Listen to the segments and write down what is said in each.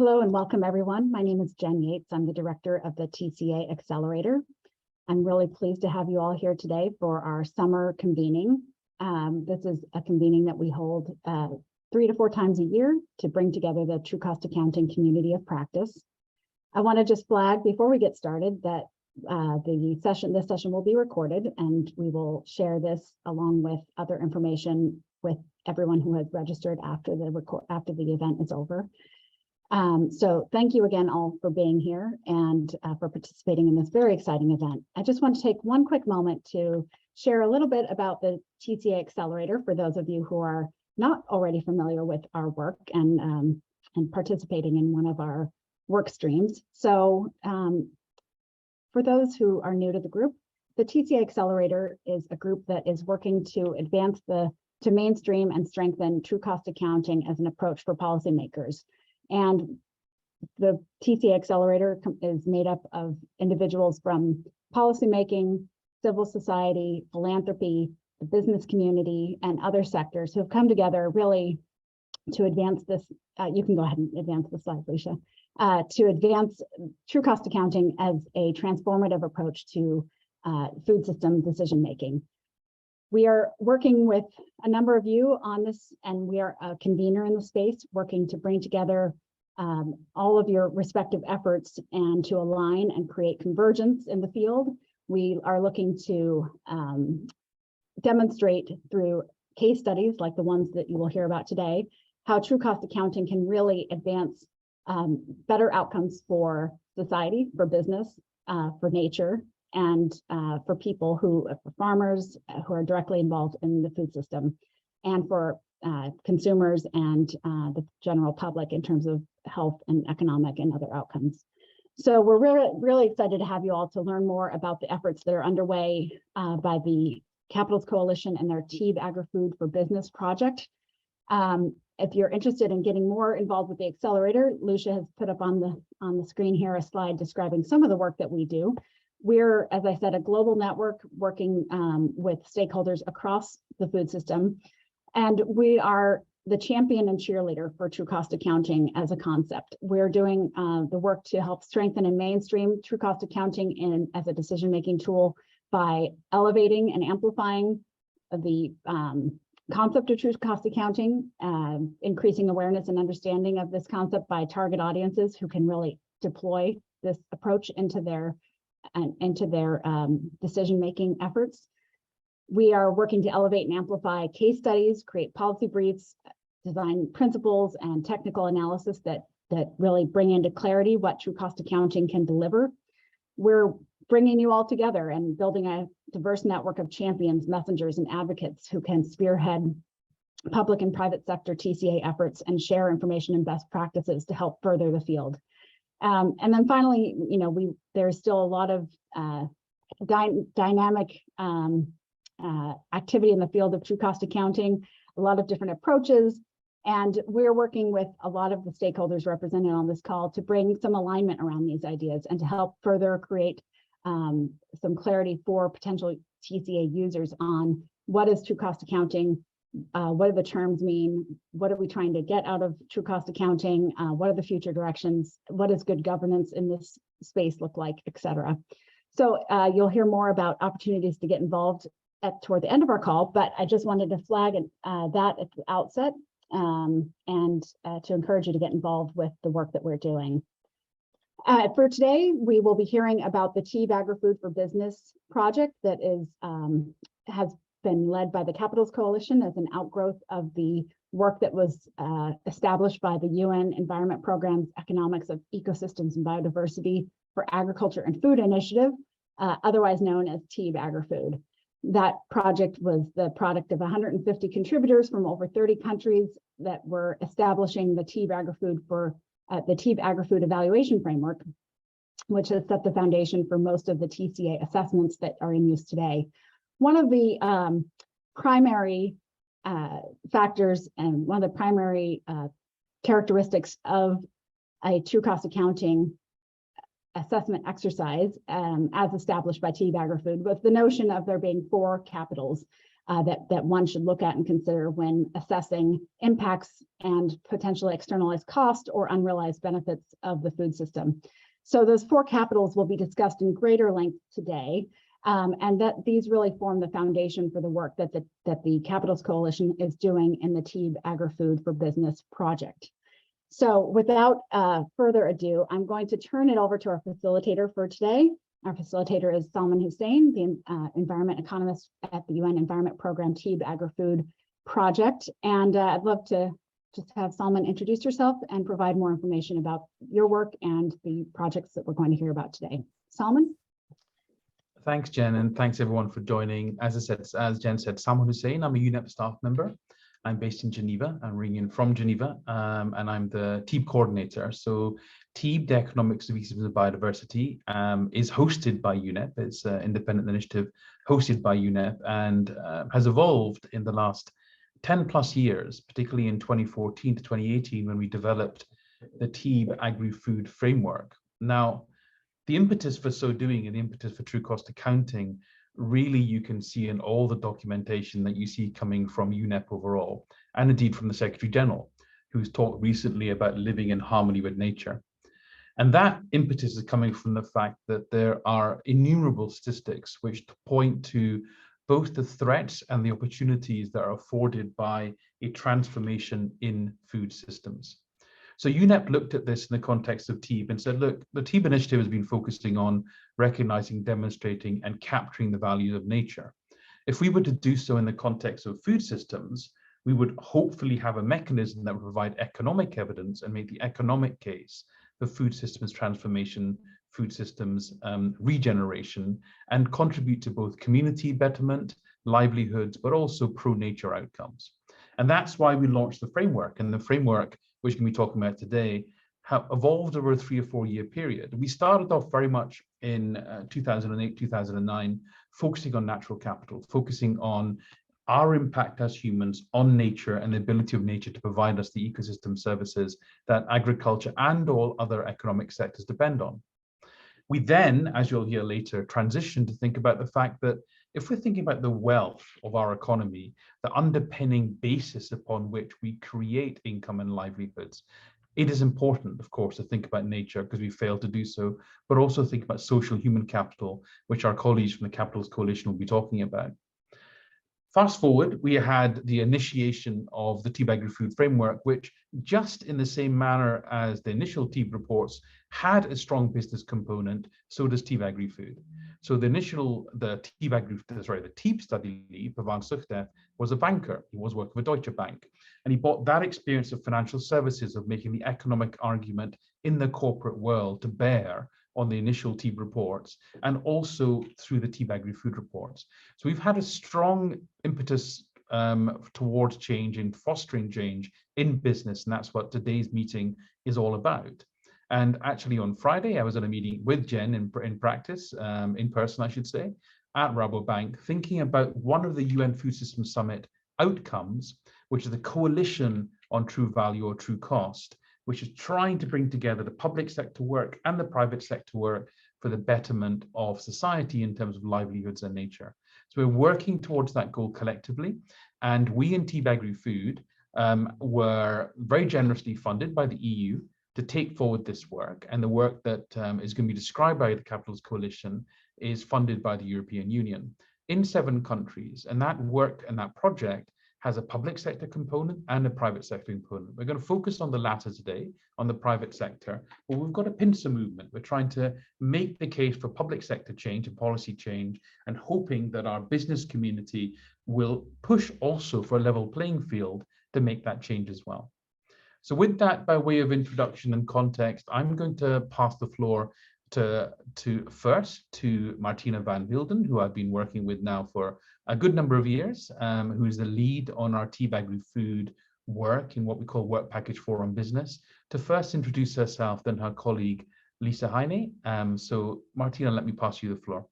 Hello and welcome everyone. My name is Jen Yates. I'm the director of the TCA Accelerator. I'm really pleased to have you all here today for our summer convening. This is a convening that we hold 3 to 4 times a year to bring together the true cost accounting community of practice. I want to just flag before we get started that this session will be recorded, and we will share this along with other information with everyone who has registered after the event is over. So thank you again all for being here and for participating in this very exciting event. I just want to take one quick moment to share a little bit about the TCA Accelerator for those of you who are not already familiar with our work and participating in one of our work streams. So for those who are new to the group, the TCA Accelerator is a group that is working to advance to mainstream and strengthen true cost accounting as an approach for policymakers. And the TCA Accelerator is made up of individuals from policymaking, civil society, philanthropy, the business community, and other sectors who have come together really to advance this. You can go ahead and advance the slide, Felicia. To advance true cost accounting as a transformative approach to food system decision making. We are working with a number of you on this, and we are a convener in the space, working to bring together all of your respective efforts and to align and create convergence in the field. We are looking to demonstrate through case studies like the ones that you will hear about today, how true cost accounting can really advance better outcomes for society, for business, for nature, and for people for farmers who are directly involved in the food system, and for consumers and the general public in terms of health and economic and other outcomes. So we're really excited to have you all to learn more about the efforts that are underway by the Capitals Coalition and their TEEBAgriFood for Business project. If you're interested in getting more involved with the Accelerator, Lucia has put up on the screen here a slide describing some of the work that we do. We're, as I said, a global network working with stakeholders across the food system, and we are the champion and cheerleader for true cost accounting as a concept. We're doing the work to help strengthen and mainstream true cost accounting as a decision-making tool by elevating and amplifying the concept of true cost accounting, increasing awareness and understanding of this concept by target audiences who can really deploy this approach into their decision-making efforts. We are working to elevate and amplify case studies, create policy briefs, design principles and technical analysis that really bring into clarity what true cost accounting can deliver. We're bringing you all together and building a diverse network of champions, messengers, and advocates who can spearhead public and private sector TCA efforts and share information and best practices to help further the field. And then finally, there's still a lot of dynamic activity in the field of true cost accounting, a lot of different approaches, and we're working with a lot of the stakeholders represented on this call to bring some alignment around these ideas and to help further create some clarity for potential TCA users on what is true cost accounting, what do the terms mean, what are we trying to get out of true cost accounting, what are the future directions, what does good governance in this space look like, et cetera. So you'll hear more about opportunities to get involved toward the end of our call, but I just wanted to flag that at the outset and to encourage you to get involved with the work that we're doing. For today, we will be hearing about the TEEBAgriFood for Business project that has been led by the Capitals Coalition as an outgrowth of the work that was established by the UN Environment Programme's Economics of Ecosystems and Biodiversity for Agriculture and Food Initiative, otherwise known as TEEBAgriFood. That project was the product of 150 contributors from over 30 countries that were establishing the TEEBAgriFood for the TEEBAgriFood evaluation framework, which has set the foundation for most of the TCA assessments that are in use today. One of the primary factors and one of the primary characteristics of a true cost accounting assessment exercise as established by TEEBAgriFood was the notion of there being 4 capitals that one should look at and consider when assessing impacts and potentially externalized cost or unrealized benefits of the food system. So those 4 capitals will be discussed in greater length today, and that these really form the foundation for the work that the Capitals Coalition is doing in the TEEB Agri-Food for Business project. So without further ado, I'm going to turn it over to our facilitator for today. Our facilitator is Salman Hussain, the environment economist at the UN Environment Program TEEB Agri-Food project. And I'd love to just have Salman introduce yourself and provide more information about your work and the projects that we're going to hear about today. Salman? Thanks, Jen, and thanks everyone for joining. As Jen said, Salman Hussain, I'm a UNEP staff member. I'm based in Geneva. I'm ringing in from Geneva, and I'm the TEEB coordinator. So TEEB, the Economic Services and Biodiversity, is hosted by UNEP. It's an independent initiative hosted by UNEP and has evolved in the last 10 plus years, particularly in 2014 to 2018, when we developed the TEEB Agri-Food framework. Now, the impetus for so doing and the impetus for true cost accounting, really you can see in all the documentation that you see coming from UNEP overall, and indeed from the Secretary General, who's talked recently about living in harmony with nature. And that impetus is coming from the fact that there are innumerable statistics which point to both the threats and the opportunities that are afforded by a transformation in food systems. So UNEP looked at this in the context of TEEB and said, look, the TEEB initiative has been focusing on recognizing, demonstrating, and capturing the value of nature. If we were to do so in the context of food systems, we would hopefully have a mechanism that would provide economic evidence and make the economic case for food systems transformation, food systems regeneration, and contribute to both community betterment, livelihoods, but also pro-nature outcomes. And that's why we launched the framework. And the framework, which we can be talking about today, have evolved over a 3 or 4 year period. We started off very much in 2008, 2009, focusing on natural capital, focusing on our impact as humans on nature and the ability of nature to provide us the ecosystem services that agriculture and all other economic sectors depend on. We then, as you'll hear later, transitioned to think about the fact that if we're thinking about the wealth of our economy, the underpinning basis upon which we create income and livelihoods, it is important, of course, to think about nature because we failed to do so, but also think about social human capital, which our colleagues from the Capitals Coalition will be talking about. Fast forward, we had the initiation of the TEEB Agri-Food framework, which just in the same manner as the initial TEEB reports had a strong business component, so does TEEB Agri-Food. So the TEEB study lead, Pavan Sukhdev, was a banker. He was working for Deutsche Bank, and he brought that experience of financial services, of making the economic argument in the corporate world to bear on the initial TEEB reports, and also through the TEEB Agri-Food reports. So we've had a strong impetus towards change and fostering change in business, and that's what today's meeting is all about. And actually on Friday, I was at a meeting with Jen in practice, in person, I should say, at Rabobank, thinking about one of the UN Food Systems Summit outcomes, which is the Coalition on True Value or True Cost, which is trying to bring together the public sector work and the private sector work for the betterment of society in terms of livelihoods and nature. So we're working towards that goal collectively. And we in TEEB Agri-Food were very generously funded by the EU to take forward this work. And the work that is going to be described by the Capitals Coalition is funded by the European Union in 7 countries. And that work and that project has a public sector component and a private sector component. We're going to focus on the latter today, on the private sector, but we've got a pincer movement. We're trying to make the case for public sector change and policy change, and hoping that our business community will push also for a level playing field to make that change as well. So with that, by way of introduction and context, I'm going to pass the floor to Martine van Weelden, who I've been working with now for a good number of years, who is the lead on our TEEB Agri-Food work in what we call Work Package 4 on Business, to first introduce herself, then her colleague, Lisa Heine. So Martina, let me pass you the floor.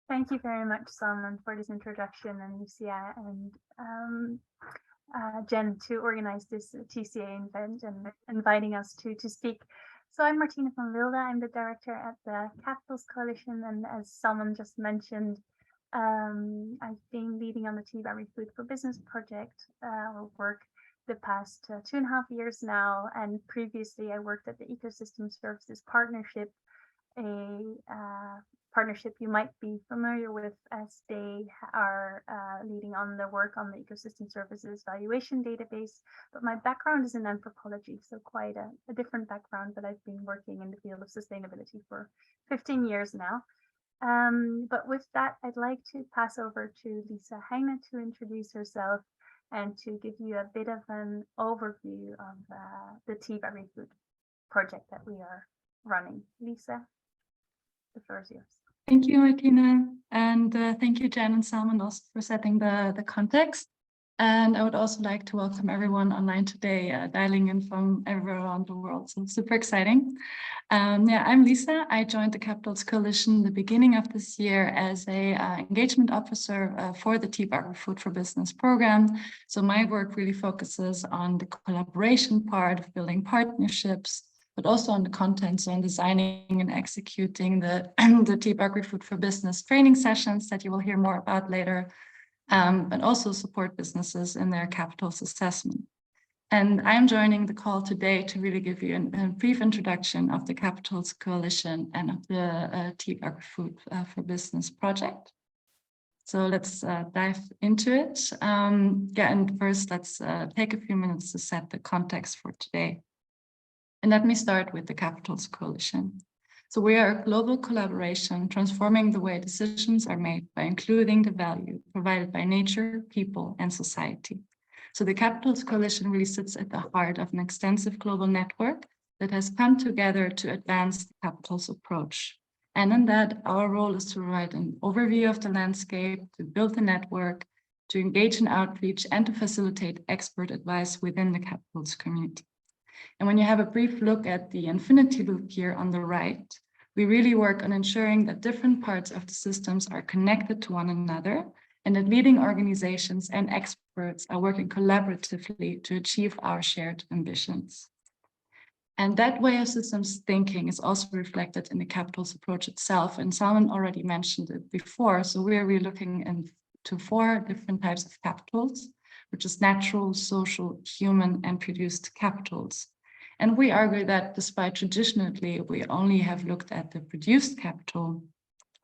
Thank you very much, Salman, for this introduction, and Lucia and Jen to organize this TCA event and inviting us to speak. So I'm Martine van Weelden. I'm the director at the Capitals Coalition, and as Salman just mentioned, I've been leading on the TEEBAgriFood for Business project work the past 2.5 years now, and previously I worked at the Ecosystem Services Partnership, a partnership you might be familiar with, as they are leading on the work on the Ecosystem Services Valuation Database. But my background is in anthropology, so quite a different background, but I've been working in the field of sustainability for 15 years now. But with that, I'd like to pass over to Lisa Heine to introduce herself and to give you a bit of an overview of the TEEBAgriFood project that we are running. Lisa, the floor is yours. Thank you, Martine, and thank you, Jen and Salman, also for setting the context. And I would also like to welcome everyone online today, dialing in from everywhere around the world. So super exciting. Yeah, I'm Lisa. I joined the Capitals Coalition the beginning of this year as a engagement officer for the TEEBAgriFood for Business program. So my work really focuses on the collaboration part of building partnerships, but also on the content, so on designing and executing the TEEBAgriFood for Business training sessions that you will hear more about later. But also support businesses in their capitals assessment. And I'm joining the call today to really give you a brief introduction of the Capitals Coalition and of the TEEBAgriFood for Business project. So let's dive into it. Yeah, and first let's take a few minutes to set the context for today. And let me start with the Capitals Coalition. So we are a global collaboration transforming the way decisions are made by including the value provided by nature, people, and society. So the Capitals Coalition really sits at the heart of an extensive global network that has come together to advance the Capitals approach. And in that, our role is to provide an overview of the landscape, to build the network, to engage in outreach, and to facilitate expert advice within the Capitals community. And when you have a brief look at the infinity loop here on the right, we really work on ensuring that different parts of the systems are connected to one another and that leading organizations and experts are working collaboratively to achieve our shared ambitions. And that way of systems thinking is also reflected in the Capitals approach itself. And Salman already mentioned it before. So we're really looking into 4 different types of capitals, which is natural, social, human, and produced capitals. And we argue that despite traditionally we only have looked at the produced capital,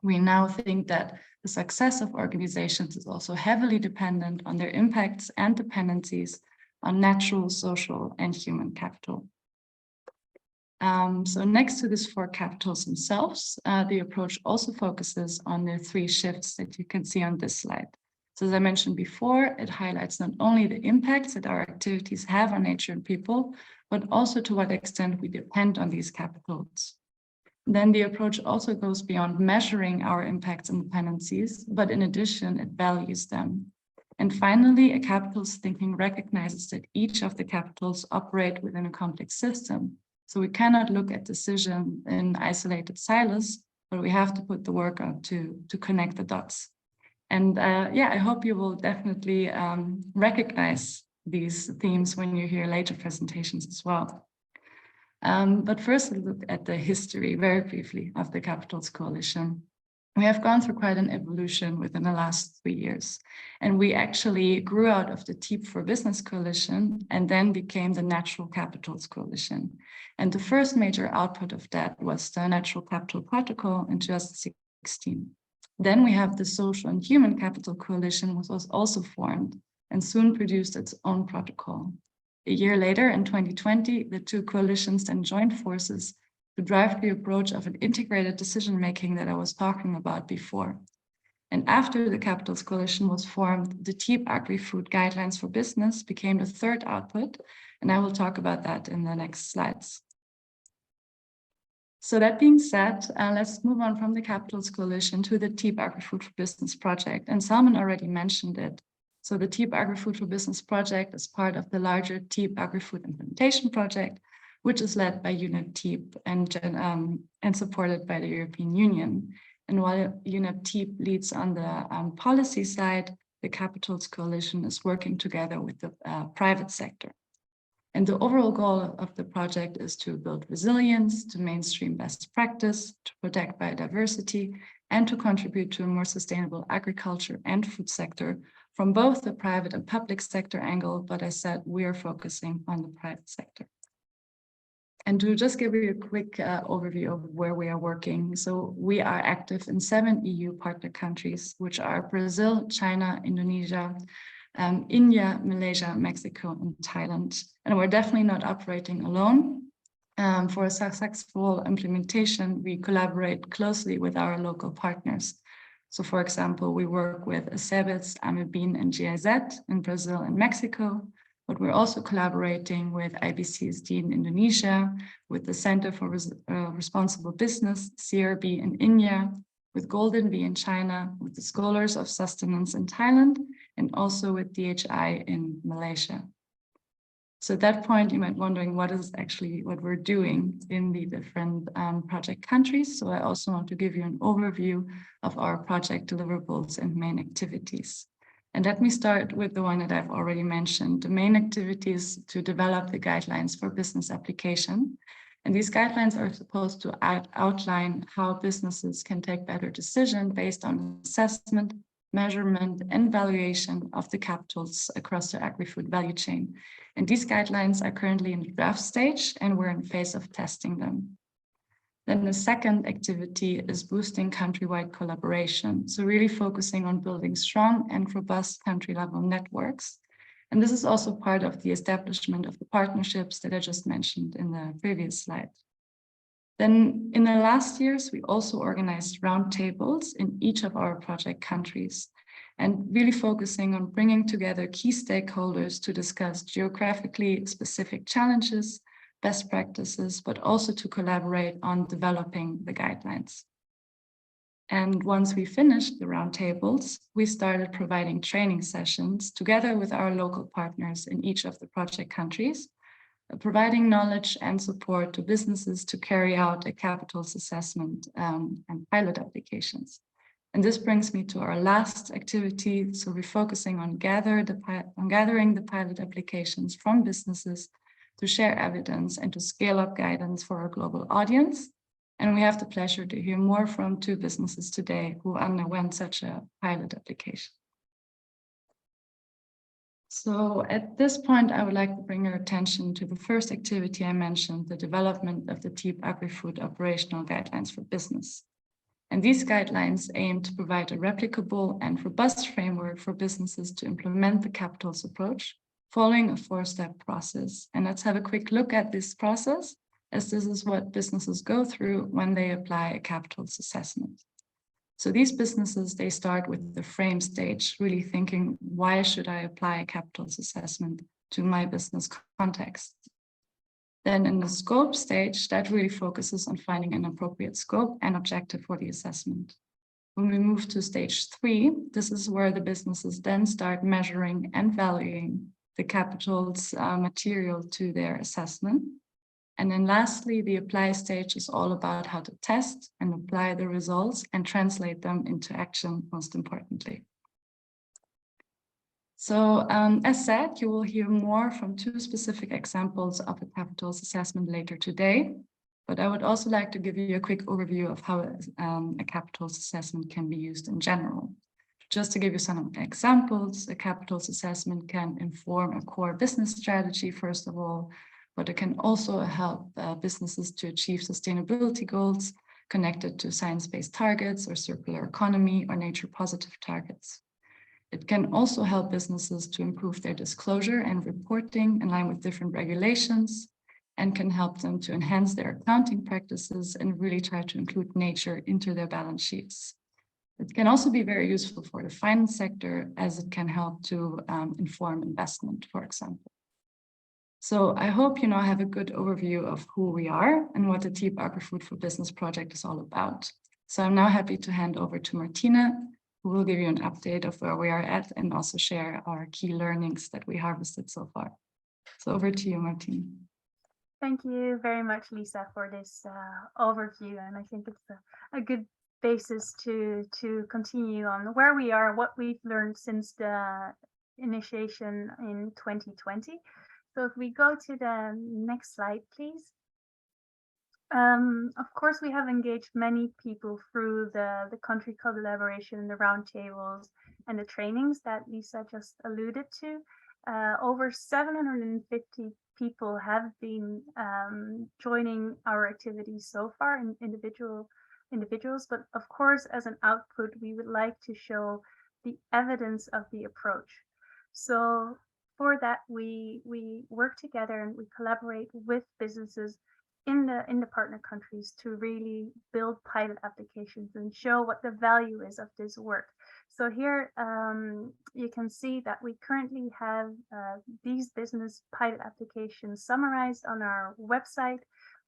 we now think that the success of organizations is also heavily dependent on their impacts and dependencies on natural, social, and human capital. So next to these 4 capitals themselves, the approach also focuses on the 3 shifts that you can see on this slide. So as I mentioned before, it highlights not only the impacts that our activities have on nature and people, but also to what extent we depend on these capitals. Then the approach also goes beyond measuring our impacts and dependencies, but in addition, it values them. And finally, a capitals thinking recognizes that each of the capitals operate within a complex system. So we cannot look at decision in isolated silos, but we have to put the work out to connect the dots. And yeah, I hope you will definitely recognize these themes when you hear later presentations as well. But first, we'll look at the history very briefly of the Capitals Coalition. We have gone through quite an evolution within the last 3 years. And we actually grew out of the TEEB for Business Coalition and then became the Natural Capitals Coalition. And the first major output of that was the Natural Capital Protocol in 2016. Then we have the Social and Human Capital Coalition, which was also formed and soon produced its own protocol. A year later, in 2020, the 2 coalitions then joined forces to drive the approach of an integrated decision-making that I was talking about before. And after the Capitals Coalition was formed, the TEEBAgriFood Guidelines for Business became the 3rd output, and I will talk about that in the next slides. So that being said, let's move on from the Capitals Coalition to the TEEBAgriFood for Business project. And Salman already mentioned it. So the TEEBAgriFood for Business project is part of the larger TEEBAgriFood implementation project, which is led by UNEP and supported by the European Union. And while UNEP leads on the policy side, the Capitals Coalition is working together with the private sector. And the overall goal of the project is to build resilience, to mainstream best practice, to protect biodiversity, and to contribute to a more sustainable agriculture and food sector from both the private and public sector angle, but I said we are focusing on the private sector. And to just give you a quick overview of where we are working. So we are active in 7 EU partner countries, which are Brazil, China, Indonesia, India, Malaysia, Mexico, and Thailand. And we're definitely not operating alone. For a successful implementation, we collaborate closely with our local partners. So for example, we work with Acebes, Amebin, and GIZ in Brazil and Mexico, but we're also collaborating with IBCSD in Indonesia, with the Center for Responsible Business, CRB in India, with Golden Bee in China, with the Scholars of Sustenance in Thailand, and also with DHI in Malaysia. So at that point, you might be wondering what is actually what we're doing in the different project countries. So I also want to give you an overview of our project deliverables and main activities. And let me start with the one that I've already mentioned. The main activity is to develop the guidelines for business application. And these guidelines are supposed to outline how businesses can take better decisions based on assessment, measurement, and valuation of the capitals across the agri-food value chain. And these guidelines are currently in the draft stage, and we're in phase of testing them. Then the second activity is boosting country-wide collaboration. So really focusing on building strong and robust country-level networks. And this is also part of the establishment of the partnerships that I just mentioned in the previous slide. Then in the last years, we also organized roundtables in each of our project countries and really focusing on bringing together key stakeholders to discuss geographically specific challenges, best practices, but also to collaborate on developing the guidelines. And once we finished the roundtables, we started providing training sessions together with our local partners in each of the project countries, providing knowledge and support to businesses to carry out a capitals assessment and pilot applications. And this brings me to our last activity. So we're focusing on gathering the pilot applications from businesses to share evidence and to scale up guidance for our global audience. And we have the pleasure to hear more from 2 businesses today who underwent such a pilot application. So at this point, I would like to bring your attention to the first activity I mentioned, the development of the TEEBAgriFood Operational Guidelines for Business. And these guidelines aim to provide a replicable and robust framework for businesses to implement the capitals approach, following a 4-step process. And let's have a quick look at this process, as this is what businesses go through when they apply a capitals assessment. So these businesses, they start with the frame stage, really thinking, why should I apply a capitals assessment to my business context? Then in the scope stage, that really focuses on finding an appropriate scope and objective for the assessment. When we move to stage 3, this is where the businesses then start measuring and valuing the capitals material to their assessment. And then lastly, the apply stage is all about how to test and apply the results and translate them into action, most importantly. So as said, you will hear more from 2 specific examples of a capitals assessment later today, but I would also like to give you a quick overview of how a capitals assessment can be used in general. Just to give you some examples, a capitals assessment can inform a core business strategy, first of all, but it can also help businesses to achieve sustainability goals connected to science-based targets or circular economy or nature positive targets. It can also help businesses to improve their disclosure and reporting in line with different regulations, and can help them to enhance their accounting practices and really try to include nature into their balance sheets. It can also be very useful for the finance sector, as it can help to inform investment, for example. So I hope you now have a good overview of who we are and what the TEEBAgriFood for Business project is all about. So I'm now happy to hand over to Martine, who will give you an update of where we are at and also share our key learnings that we harvested so far. So over to you, Martine. Thank you very much, Lisa, for this overview. And I think it's a good basis to continue on where we are, what we've learned since the initiation in 2020. So if we go to the next slide, please. Of course, we have engaged many people through the country collaboration, the roundtables, and the trainings that Lisa just alluded to. Over 750 people have been joining our activities so far, in individuals, but of course, as an output, we would like to show the evidence of the approach. So for that, we work together and we collaborate with businesses in the partner countries to really build pilot applications and show what the value is of this work. So here you can see that we currently have these business pilot applications summarized on our website.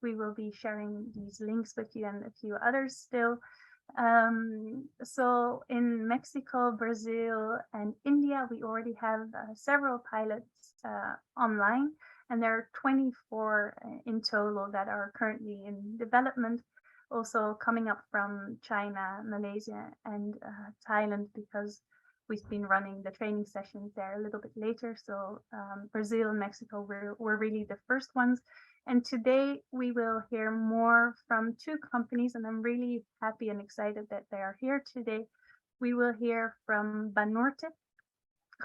We will be sharing these links with you and a few others still. So in Mexico, Brazil, and India, we already have several pilots online, and there are 24 in total that are currently in development, also coming up from China, Malaysia, and Thailand, because we've been running the training sessions there a little bit later. So Brazil and Mexico were really the first ones. And today we will hear more from two companies, and I'm really happy and excited that they are here today. We will hear from Banorte.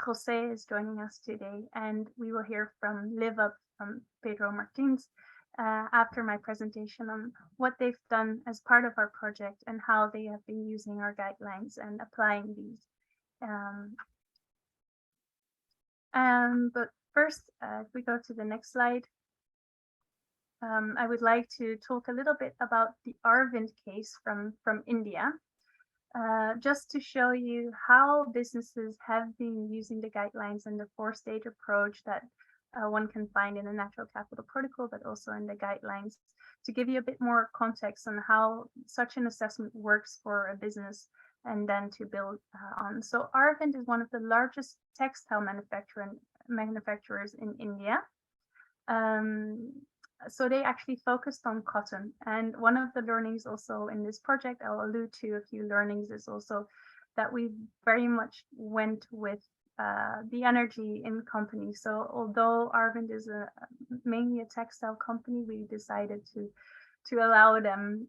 José is joining us today, and we will hear from Live Up from Pedro Martins after my presentation on what they've done as part of our project and how they have been using our guidelines and applying these. But first, if we go to the next slide, I would like to talk a little bit about the Arvind case from India. Just to show you how businesses have been using the guidelines and the 4-stage approach that one can find in the Natural Capital Protocol, but also in the guidelines, to give you a bit more context on how such an assessment works for a business and then to build on. So Arvind is one of the largest textile manufacturers in India. So they actually focused on cotton, and one of the learnings also in this project, I'll allude to a few learnings, is also that we very much went with the energy in companies. So although Arvind is mainly a textile company, we decided to allow them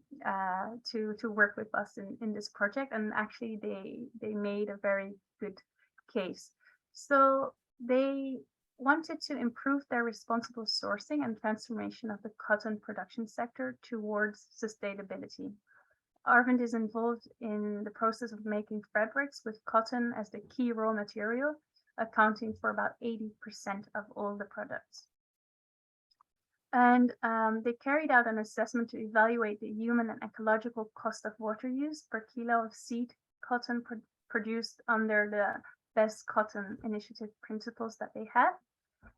to work with us in this project, and actually they made a very good case. So they wanted to improve their responsible sourcing and transformation of the cotton production sector towards sustainability. Arvind is involved in the process of making fabrics with cotton as the key raw material, accounting for about 80% of all the products. And they carried out an assessment to evaluate the human and ecological cost of water use per kilo of seed cotton produced under the Best Cotton Initiative principles that they had,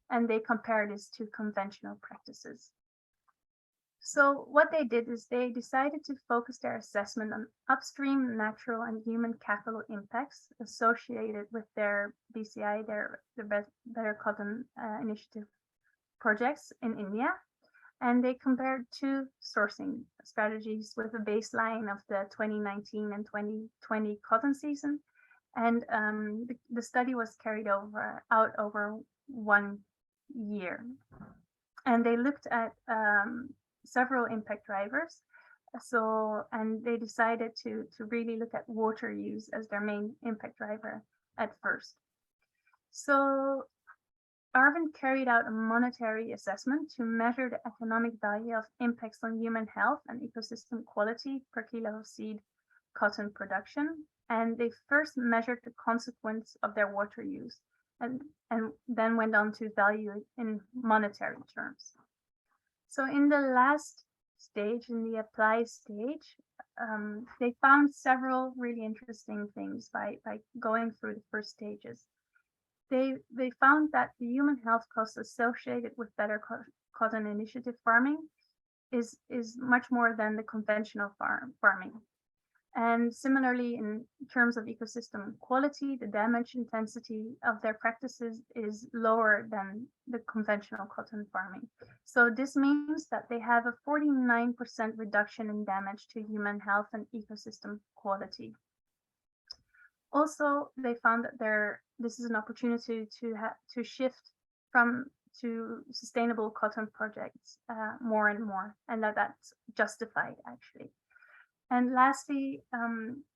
and they compared this to conventional practices. So what they did is they decided to focus their assessment on upstream natural and human capital impacts associated with their BCI, the Better Cotton Initiative projects in India. And they compared two sourcing strategies with a baseline of the 2019 and 2020 cotton season. And the study was carried out over 1 year. And they looked at several impact drivers. And they decided to really look at water use as their main impact driver at first. So Arvind carried out a monetary assessment to measure the economic value of impacts on human health and ecosystem quality per kilo of seed cotton production. And they first measured the consequence of their water use and then went on to value it in monetary terms. So in the last stage, in the apply stage, they found several really interesting things by going through the first stages. They found that the human health costs associated with Better Cotton Initiative farming is much more than the conventional farming. And similarly, in terms of ecosystem quality, the damage intensity of their practices is lower than the conventional cotton farming. So this means that they have a 49% reduction in damage to human health and ecosystem quality. Also, they found that this is an opportunity to shift from to sustainable cotton projects more and more, and that's justified actually. And lastly,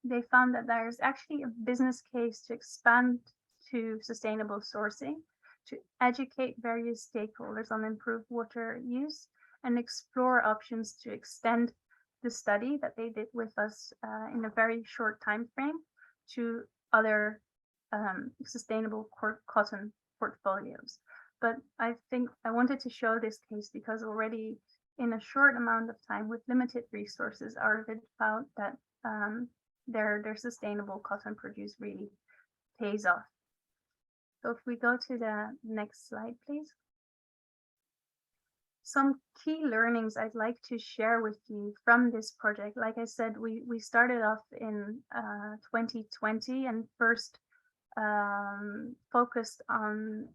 they found that there's actually a business case to expand to sustainable sourcing, to educate various stakeholders on improved water use, and explore options to extend the study that they did with us in a very short time frame to other sustainable cotton portfolios. But I think I wanted to show this case because already in a short amount of time with limited resources, Arvid found that their sustainable cotton produce really pays off. So if we go to the next slide, please. Some key learnings I'd like to share with you from this project. Like I said, we started off in 2020 and first focused on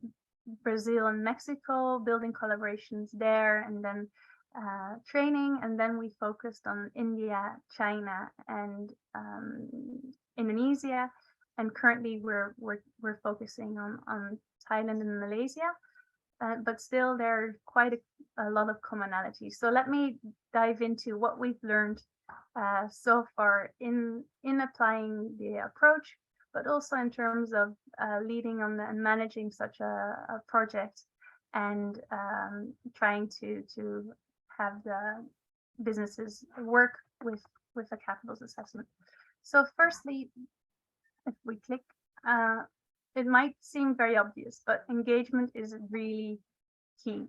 Brazil and Mexico, building collaborations there, and then training, and then we focused on India, China, and Indonesia, and currently we're focusing on Thailand and Malaysia, but still there are quite a lot of commonalities. So let me dive into what we've learned so far in applying the approach, but also in terms of leading on and managing such a project and trying to have the businesses work with a capitals assessment. So firstly, if we click, it might seem very obvious, but engagement is really key.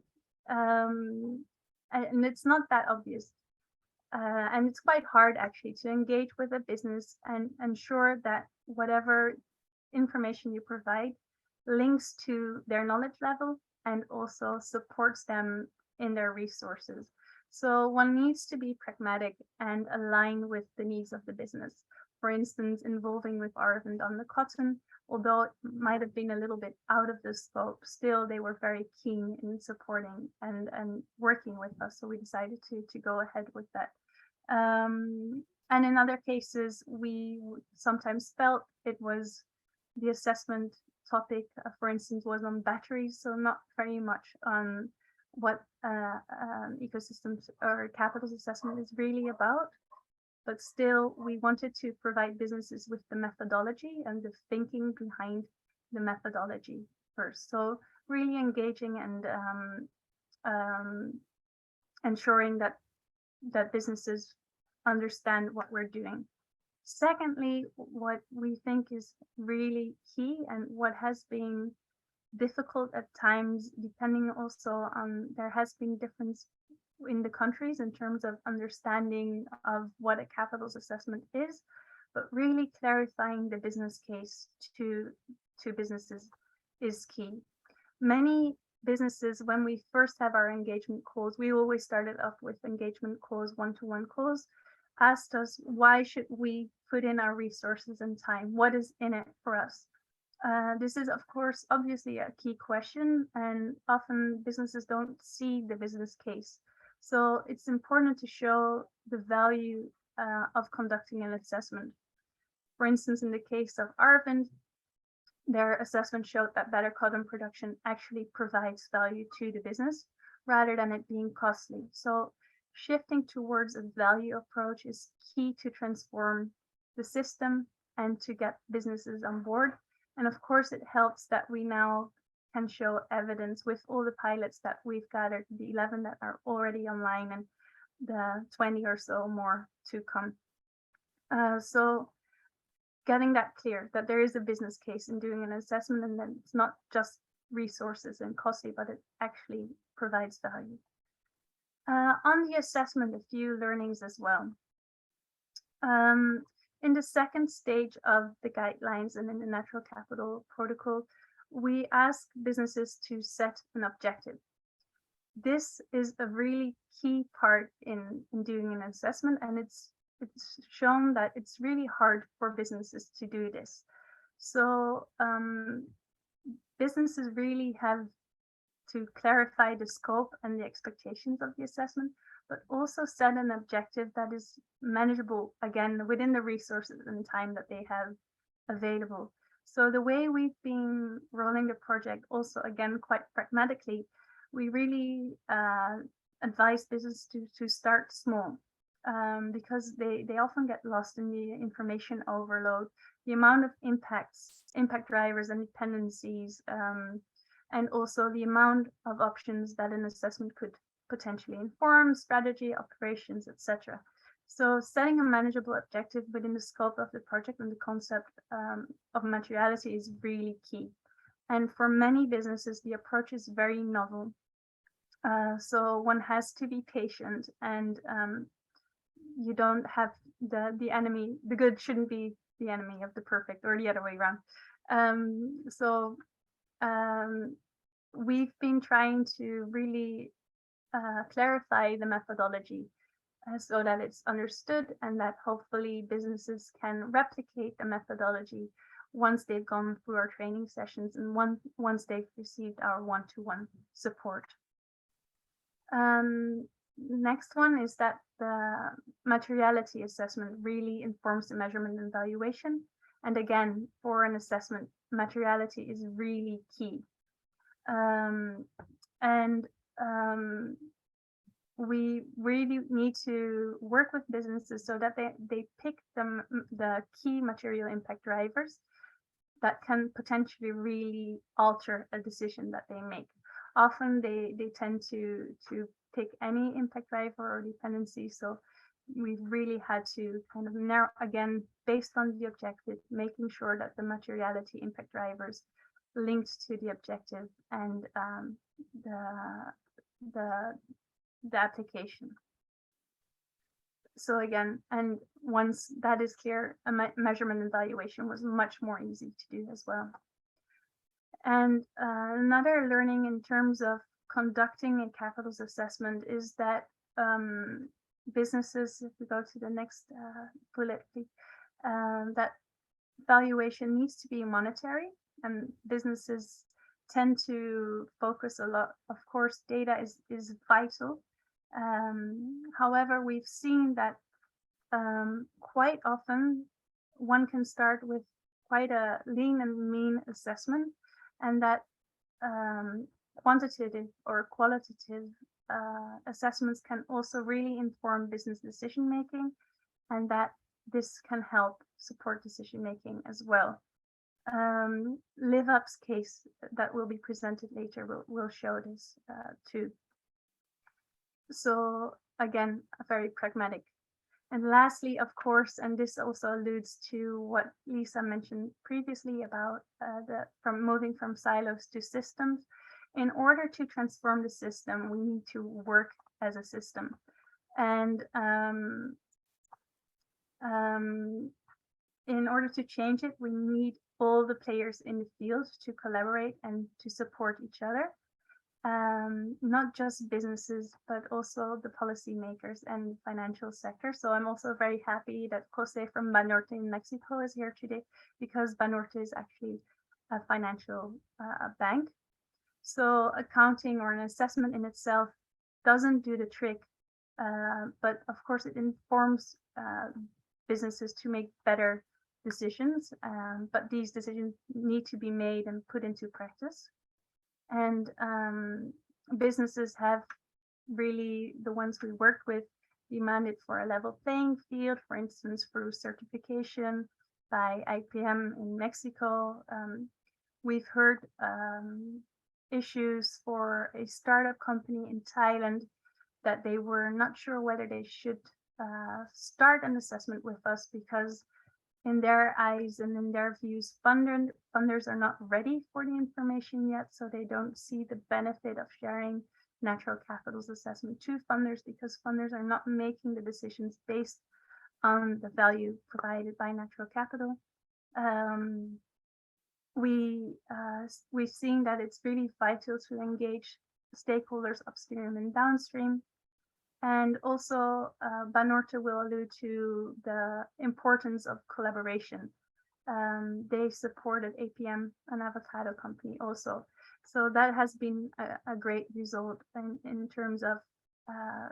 And it's not that obvious. And it's quite hard actually to engage with a business and ensure that whatever information you provide links to their knowledge level and also supports them in their resources. So one needs to be pragmatic and align with the needs of the business. For instance, involving with Arvind on the cotton, although it might have been a little bit out of the scope, still they were very keen in supporting and working with us. So we decided to go ahead with that. And in other cases, we sometimes felt it was the assessment topic, for instance, was on batteries, so not very much on what ecosystems or capitals assessment is really about. But still, we wanted to provide businesses with the methodology and the thinking behind the methodology first. So really engaging and ensuring that businesses understand what we're doing. Secondly, what we think is really key and what has been difficult at times, depending also on, there has been difference in the countries in terms of understanding of what a capitals assessment is, but really clarifying the business case to businesses is key. Many businesses, when we first have our engagement calls, we always started off with engagement calls, one-to-one calls, asked us, why should we put in our resources and time? What is in it for us? This is, of course, obviously a key question, and often businesses don't see the business case. So it's important to show the value of conducting an assessment. For instance, in the case of Arvind, their assessment showed that better cotton production actually provides value to the business rather than it being costly. So shifting towards a value approach is key to transform the system and to get businesses on board. And of course, it helps that we now can show evidence with all the pilots that we've gathered, the 11 that are already online and the 20 or so more to come. So getting that clear, that there is a business case in doing an assessment and that it's not just resources and costly, but it actually provides value. On the assessment, a few learnings as well. In the second stage of the guidelines and in the natural capital protocol, we ask businesses to set an objective. This is a really key part in doing an assessment, and it's shown that it's really hard for businesses to do this. So businesses really have to clarify the scope and the expectations of the assessment, but also set an objective that is manageable, again, within the resources and time that they have available. So the way we've been rolling the project, also again quite pragmatically, we really advise business to start small, because they often get lost in the information overload, the amount of impact drivers and dependencies, and also the amount of options that an assessment could potentially inform, strategy, operations, etc. So setting a manageable objective within the scope of the project and the concept of materiality is really key. And for many businesses, the approach is very novel. So one has to be patient, and you don't have the enemy, the good shouldn't be the enemy of the perfect, or the other way around. We've been trying to really clarify the methodology so that it's understood, and that hopefully businesses can replicate the methodology once they've gone through our training sessions and once they've received our one-to-one support. Next one is that the materiality assessment really informs the measurement and evaluation. And again, for an assessment, materiality is really key. We really need to work with businesses so that they pick the key material impact drivers that can potentially really alter a decision that they make. Often they tend to pick any impact driver or dependency. So we've really had to kind of narrow, again, based on the objective, making sure that the materiality impact drivers linked to the objective and the application. So again, and once that is clear, a measurement and evaluation was much more easy to do as well. And another learning in terms of conducting a capitals assessment is that businesses, if we go to the next bullet, that valuation needs to be monetary, and businesses tend to focus a lot. Of course, data is vital. However, we've seen that quite often one can start with quite a lean and mean assessment, and that quantitative or qualitative assessments can also really inform business decision making, and that this can help support decision making as well. LiveUp's case that will be presented later will show this too. So again, very pragmatic. And lastly, of course, and this also alludes to what Lisa mentioned previously about from moving from silos to systems. In order to transform the system, we need to work as a system. And in order to change it, we need all the players in the field to collaborate and to support each other. Not just businesses, but also the policymakers and financial sector. So I'm also very happy that José from Banorte in Mexico is here today, because Banorte is actually a financial bank. So accounting or an assessment in itself doesn't do the trick, but of course it informs businesses to make better decisions, but these decisions need to be made and put into practice. And businesses have really, the ones we work with, demanded for a level playing field, for instance, through certification by IPM in Mexico. We've heard issues for a startup company in Thailand that they were not sure whether they should start an assessment with us, because in their eyes and in their views, funders are not ready for the information yet, so they don't see the benefit of sharing natural capitals assessment to funders, because funders are not making the decisions based on the value provided by natural capital. We've seen that it's really vital to engage stakeholders upstream and downstream. And also, Banorte will allude to the importance of collaboration. They supported APM, an avocado company also. So that has been a great result in terms of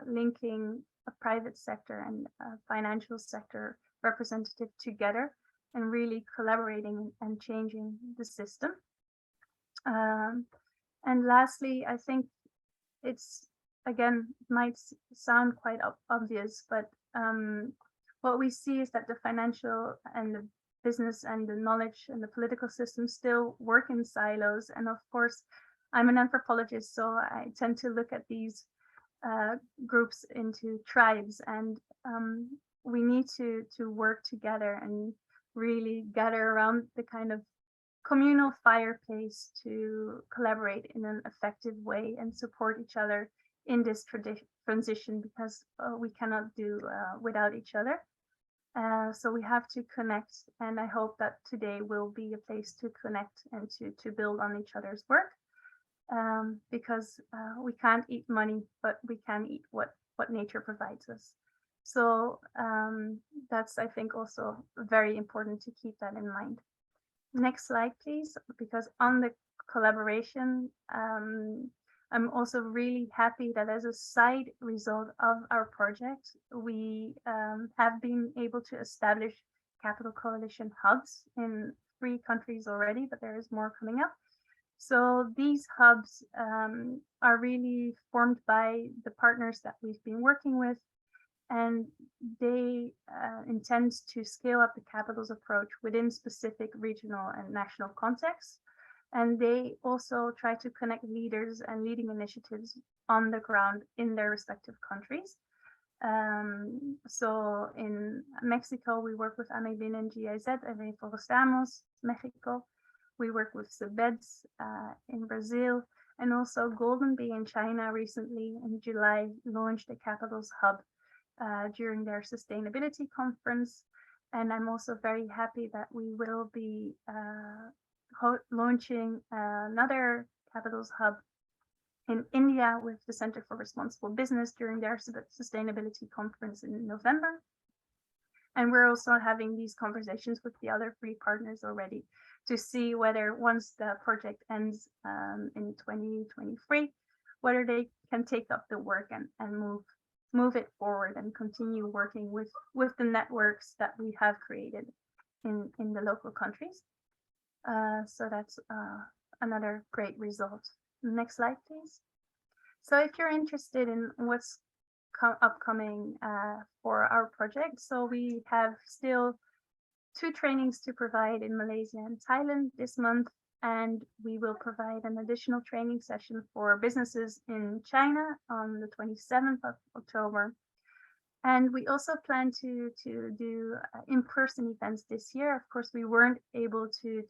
linking a private sector and a financial sector representative together and really collaborating and changing the system. And lastly, I think it's, again, might sound quite obvious, but what we see is that the financial and the business and the knowledge and the political system still work in silos. And of course, I'm an anthropologist, so I tend to look at these groups into tribes, and we need to work together and really gather around the kind of communal fireplace to collaborate in an effective way and support each other in this transition, because we cannot do without each other. So we have to connect, and I hope that today will be a place to connect and to build on each other's work, because we can't eat money, but we can eat what nature provides us. So that's, I think, also very important to keep that in mind. Next slide, please, because on the collaboration, I'm also really happy that as a side result of our project, we have been able to establish capital coalition hubs in 3 countries already, but there is more coming up. So these hubs are really formed by the partners that we've been working with, and they intend to scale up the capitals approach within specific regional and national contexts. And they also try to connect leaders and leading initiatives on the ground in their respective countries. So in Mexico, we work with AMEBIN and GIZ, Reforestamos, Mexico. We work with CEBEDS in Brazil, and also Golden Bee in China recently in July launched a Capitals Hub during their sustainability conference. And I'm also very happy that we will be launching another Capitals Hub in India with the Center for Responsible Business during their sustainability conference in November. And we're also having these conversations with the other 3 partners already to see whether, once the project ends in 2023, whether they can take up the work and move it forward and continue working with the networks that we have created in the local countries. So that's another great result. Next slide, please. So if you're interested in what's upcoming for our project, so we have still 2 trainings to provide in Malaysia and Thailand this month, and we will provide an additional training session for businesses in China on the 27th of October. And we also plan to do in-person events this year. Of course, we weren't able to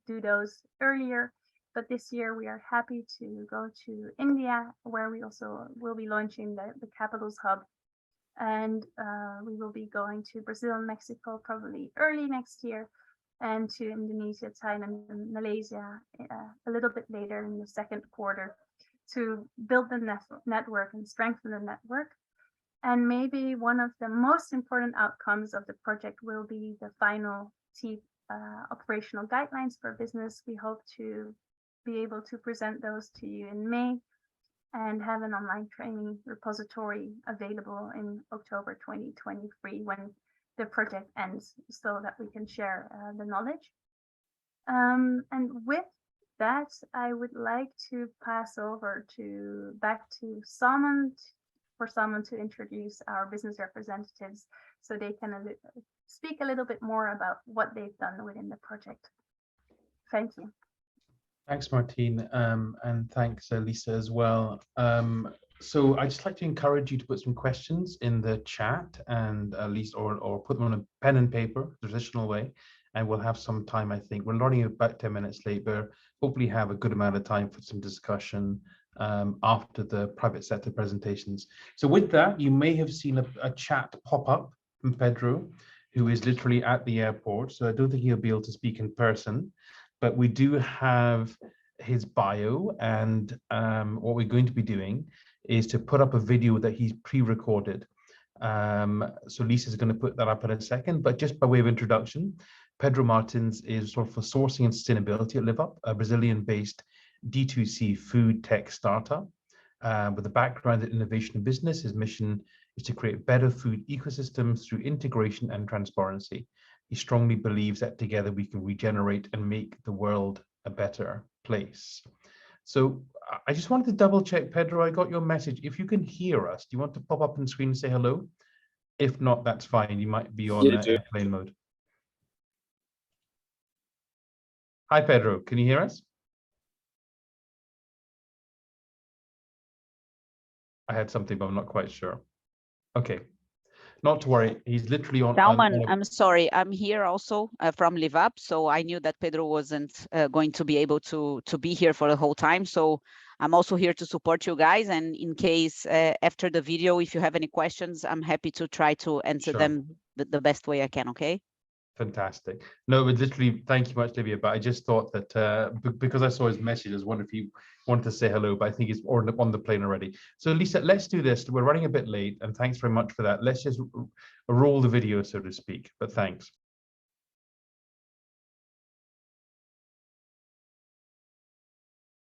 do those earlier, but this year we are happy to go to India, where we also will be launching the Capitals Hub. And we will be going to Brazil and Mexico probably early next year, and to Indonesia, Thailand, and Malaysia a little bit later in the second quarter, to build the network and strengthen the network. And maybe one of the most important outcomes of the project will be the final TEEB Operational Guidelines for Business. We hope to be able to present those to you in May and have an online training repository available in October 2023 when the project ends, so that we can share the knowledge. And with that, I would like to pass over back to Salman, for Salman to introduce our business representatives so they can speak a little bit more about what they've done within the project. Thank you. Thanks, Martine, and thanks, Lisa, as well. So I'd just like to encourage you to put some questions in the chat, and at least, or put them on a pen and paper, the traditional way, and we'll have some time. I think we're running about 10 minutes late, but hopefully have a good amount of time for some discussion after the private sector presentations. So with that, you may have seen a chat pop up from Pedro, who is literally at the airport. So I don't think he'll be able to speak in person, but we do have his bio, and what we're going to be doing is to put up a video that he's pre-recorded. So Lisa's going to put that up in a second, but just by way of introduction, Pedro Martins is sort of for sourcing and sustainability at LiveUp, a Brazilian-based D2C food tech startup with a background in innovation and business. His mission is to create better food ecosystems through integration and transparency. he strongly believes that together we can regenerate and make the world a better place. So I just wanted to double check, Pedro, I got your message. If you can hear us, do you want to pop up on screen and say hello? If not, that's fine. You might be on airplane mode. Hi, Pedro. Can you hear us? I had something, but I'm not quite sure. Okay. Not to worry. He's literally on. Salman, I'm sorry. I'm here also from Live Up. So I knew that Pedro wasn't going to be able to be here for the whole time. So I'm also here to support you guys. And in case after the video, if you have any questions, I'm happy to try to answer them the best way I can. Okay. Fantastic. No, but literally, thank you much, Livia. But I just thought that because I saw his message, I was wondering if he wanted to say hello, but I think he's on the plane already. So Lisa, let's do this. We're running a bit late, and thanks very much for that. Let's just roll the video, so to speak, but thanks.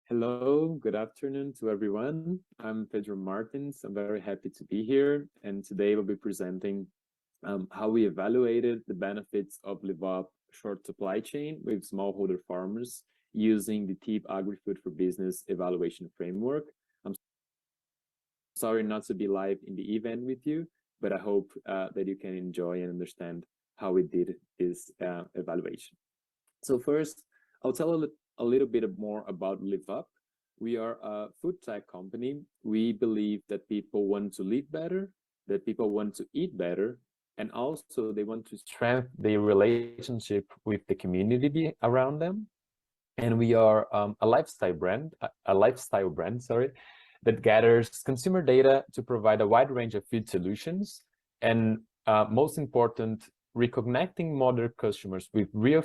Hello, good afternoon to everyone. I'm Pedro Martins. I'm very happy to be here. And today we'll be presenting how we evaluated the benefits of Live Up short supply chain with smallholder farmers using the TEEB Agri-Food for Business evaluation framework. I'm sorry not to be live in the event with you, but I hope that you can enjoy and understand how we did this evaluation. So first, I'll tell a little bit more about Live Up. We are a food tech company. We believe that people want to live better, that people want to eat better, and also they want to strengthen their relationship with the community around them. And we are a lifestyle brand, that gathers consumer data to provide a wide range of food solutions. And most important, reconnecting modern customers with real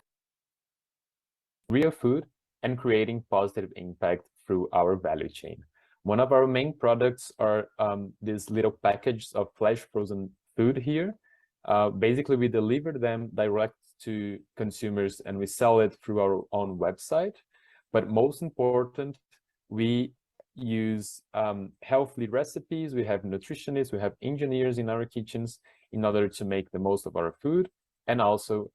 food and creating positive impact through our value chain. One of our main products are these little packages of flash frozen food here. Basically, we deliver them direct to consumers and we sell it through our own website. But most important, we use healthy recipes. We have nutritionists, we have engineers in our kitchens in order to make the most of our food, and also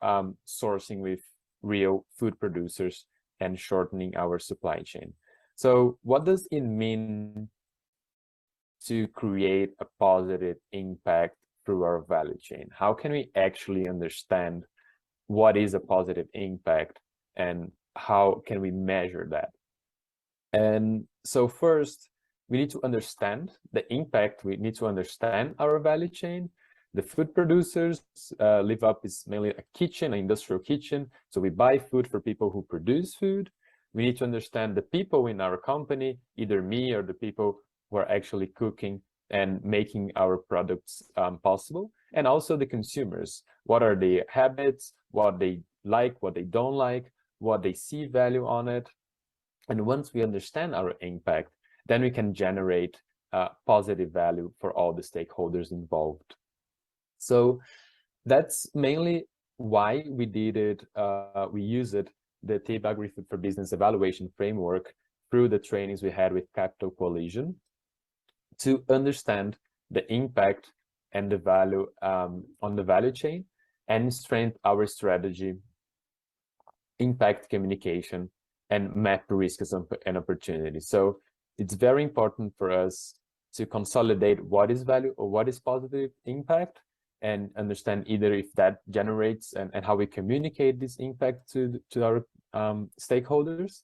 sourcing with real food producers and shortening our supply chain. So what does it mean to create a positive impact through our value chain? How can we actually understand what is a positive impact and how can we measure that? And so first, we need to understand the impact. We need to understand our value chain. The food producers, Live Up is mainly a kitchen, an industrial kitchen. So we buy food for people who produce food. We need to understand the people in our company, either me or the people who are actually cooking and making our products possible. And also the consumers. What are their habits, what they like, what they don't like, what they see value on it. And once we understand our impact, then we can generate positive value for all the stakeholders involved. So that's mainly why we did it. We used the TEEBAgriFood for Business evaluation framework through the trainings we had with Capital Coalition to understand the impact and the value on the value chain and strengthen our strategy, impact communication, and map risks and opportunities. So it's very important for us to consolidate what is value or what is positive impact, and understand either if that generates and how we communicate this impact to our stakeholders.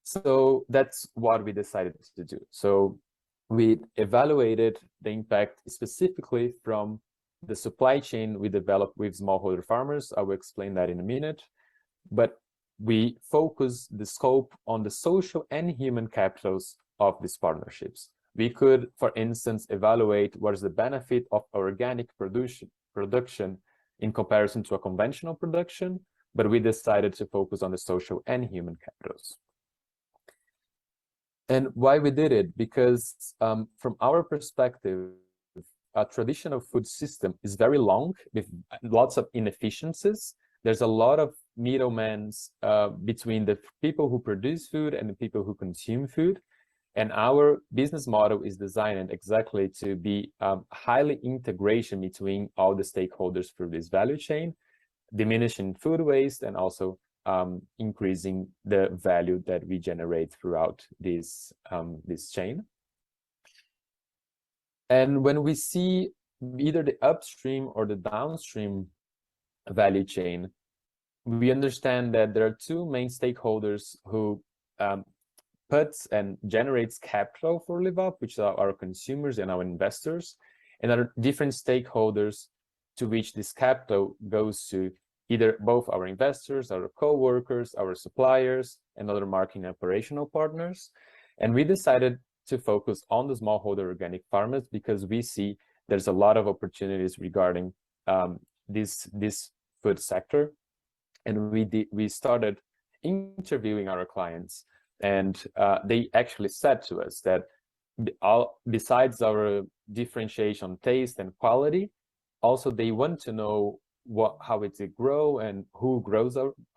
So that's what we decided to do. So we evaluated the impact specifically from the supply chain we developed with smallholder farmers. I will explain that in a minute. But we focus the scope on the social and human capitals of these partnerships. We could, for instance, evaluate what is the benefit of organic production in comparison to a conventional production, but we decided to focus on the social and human capitals. And why we did it? Because from our perspective, a traditional food system is very long with lots of inefficiencies. There's a lot of middlemen between the people who produce food and the people who consume food. And our business model is designed exactly to be highly integration between all the stakeholders through this value chain. diminishing food waste and also increasing the value that we generate throughout this chain. And when we see either the upstream or the downstream value chain, we understand that there are two main stakeholders who puts and generates capital for LiveUp, which are our consumers and our investors, and other different stakeholders to which this capital goes to, either both our investors, our co-workers, our suppliers, and other marketing operational partners. And we decided to focus on the smallholder organic farmers because we see there's a lot of opportunities regarding this food sector. And we started interviewing our clients, and they actually said to us that besides our differentiation, taste, and quality, also they want to know how it's grow and who grows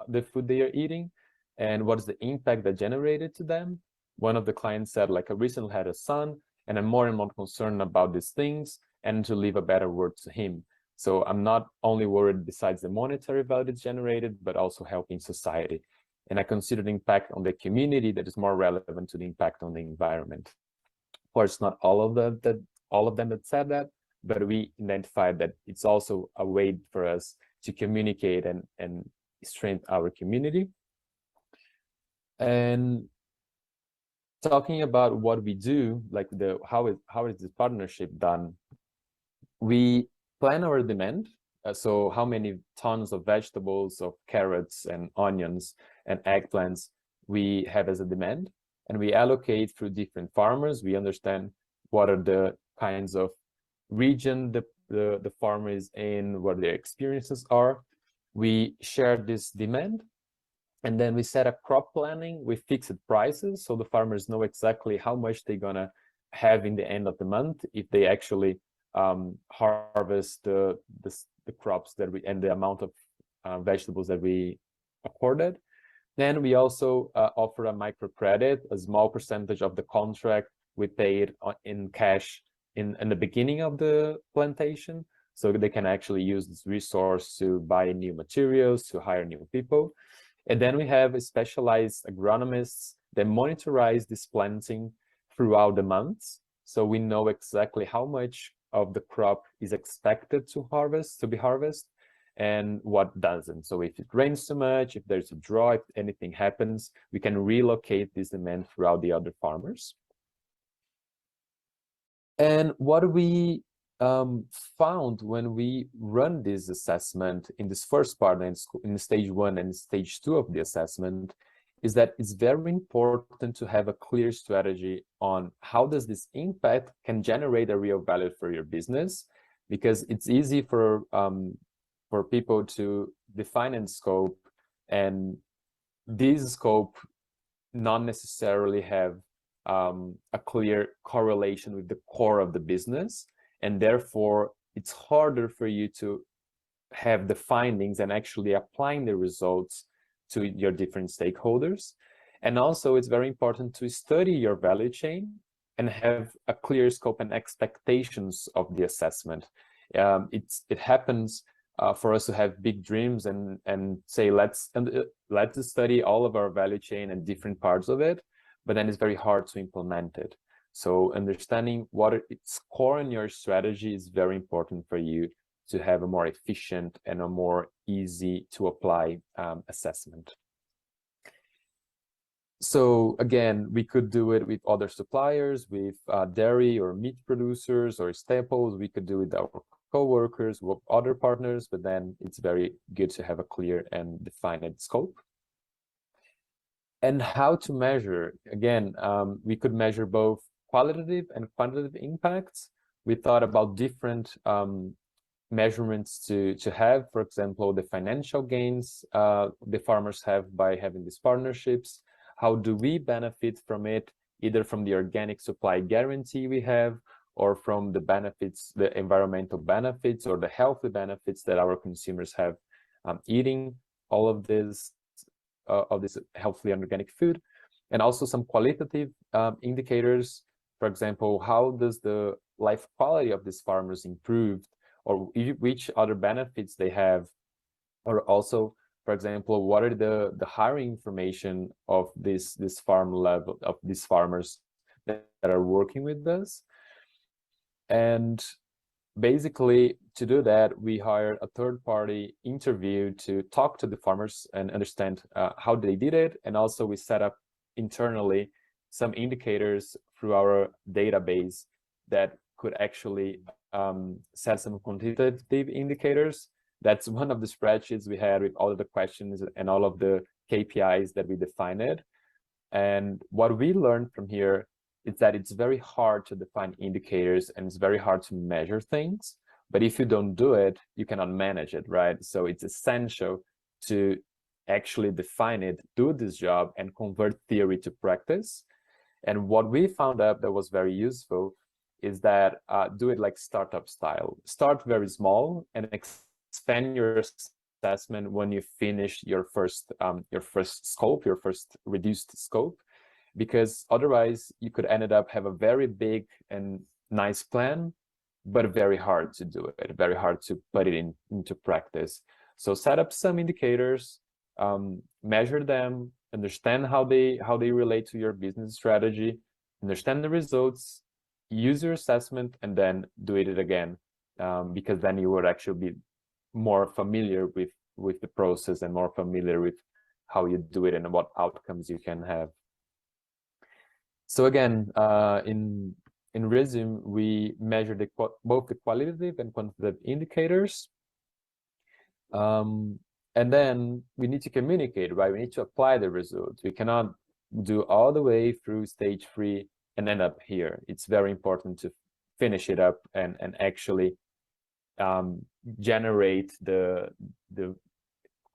the food they are eating, and what is the impact that generated to them. One of the clients said, like, I recently had a son, and I'm more and more concerned about these things and to leave a better word to him. So I'm not only worried besides the monetary value it's generated, but also helping society. And I consider the impact on the community that is more relevant to the impact on the environment. Of course, not all of them that said that, but we identified that it's also a way for us to communicate and strengthen our community. And talking about what we do, like how is this partnership done? We plan our demand, so how many tons of vegetables, of carrots and onions and eggplants we have as a demand, and we allocate through different farmers. We understand what are the kinds of region the farmer is in, what their experiences are. We share this demand, and then we set a crop planning with fixed prices, so the farmers know exactly how much they're gonna have in the end of the month if they actually harvest the crops that we and the amount of vegetables that we accorded. Then we also offer a microcredit, a small percentage of the contract we paid in cash in the beginning of the plantation, so they can actually use this resource to buy new materials, to hire new people. And then we have specialized agronomists that monitorize this planting throughout the months, so we know exactly how much of the crop is expected to be harvested and what doesn't. So if it rains too much, if there's a drought, if anything happens, we can relocate this demand throughout the other farmers. And what we found when we run this assessment in this first part, in stage 1 and stage 2 of the assessment, is that it's very important to have a clear strategy on how does this impact can generate a real value for your business, because it's easy for people to define a scope, and this scope not necessarily have a clear correlation with the core of the business, and therefore it's harder for you to have the findings and actually applying the results to your different stakeholders. And also it's very important to study your value chain and have a clear scope and expectations of the assessment. It happens for us to have big dreams and say let's study all of our value chain and different parts of it, but then it's very hard to implement it. So understanding what its core in your strategy is very important for you to have a more efficient and a more easy to apply assessment. So again, we could do it with other suppliers, with dairy or meat producers or staples. We could do it with our co-workers, with other partners, but then it's very good to have a clear and defined scope. And how to measure, again, we could measure both qualitative and quantitative impacts. We thought about different measurements to have, for example, the financial gains the farmers have by having these partnerships. How do we benefit from it, either from the organic supply guarantee we have, or from the benefits, the environmental benefits or the healthy benefits that our consumers have eating all of this healthy and organic food. And also some qualitative indicators. For example, how does the life quality of these farmers improve, or which other benefits they have Or also, for example, what are the hiring information of this farm level, of these farmers that are working with us. And basically, to do that, we hired a third-party interview to talk to the farmers and understand how they did it. And also we set up internally some indicators through our database that could actually set some quantitative indicators. That's one of the spreadsheets we had with all of the questions and all of the KPIs that we defined. And what we learned from here is that it's very hard to define indicators and it's very hard to measure things. But if you don't do it, you cannot manage it, right? So it's essential to actually define it, do this job, and convert theory to practice. And what we found out that was very useful is that do it like startup style. Start very small and expand your assessment when you finish your first scope, your first reduced scope, because otherwise you could end up have a very big and nice plan, but very hard to do it, very hard to put it into practice. So set up some indicators, measure them, understand how they relate to your business strategy, understand the results, use your assessment, and then do it again, because then you would actually be more familiar with the process and more familiar with how you do it and what outcomes you can have. So again, in resume, we measure both the qualitative and quantitative indicators. And then we need to communicate, right? We need to apply the results. We cannot do all the way through stage 3 and end up here. It's very important to finish it up and actually generate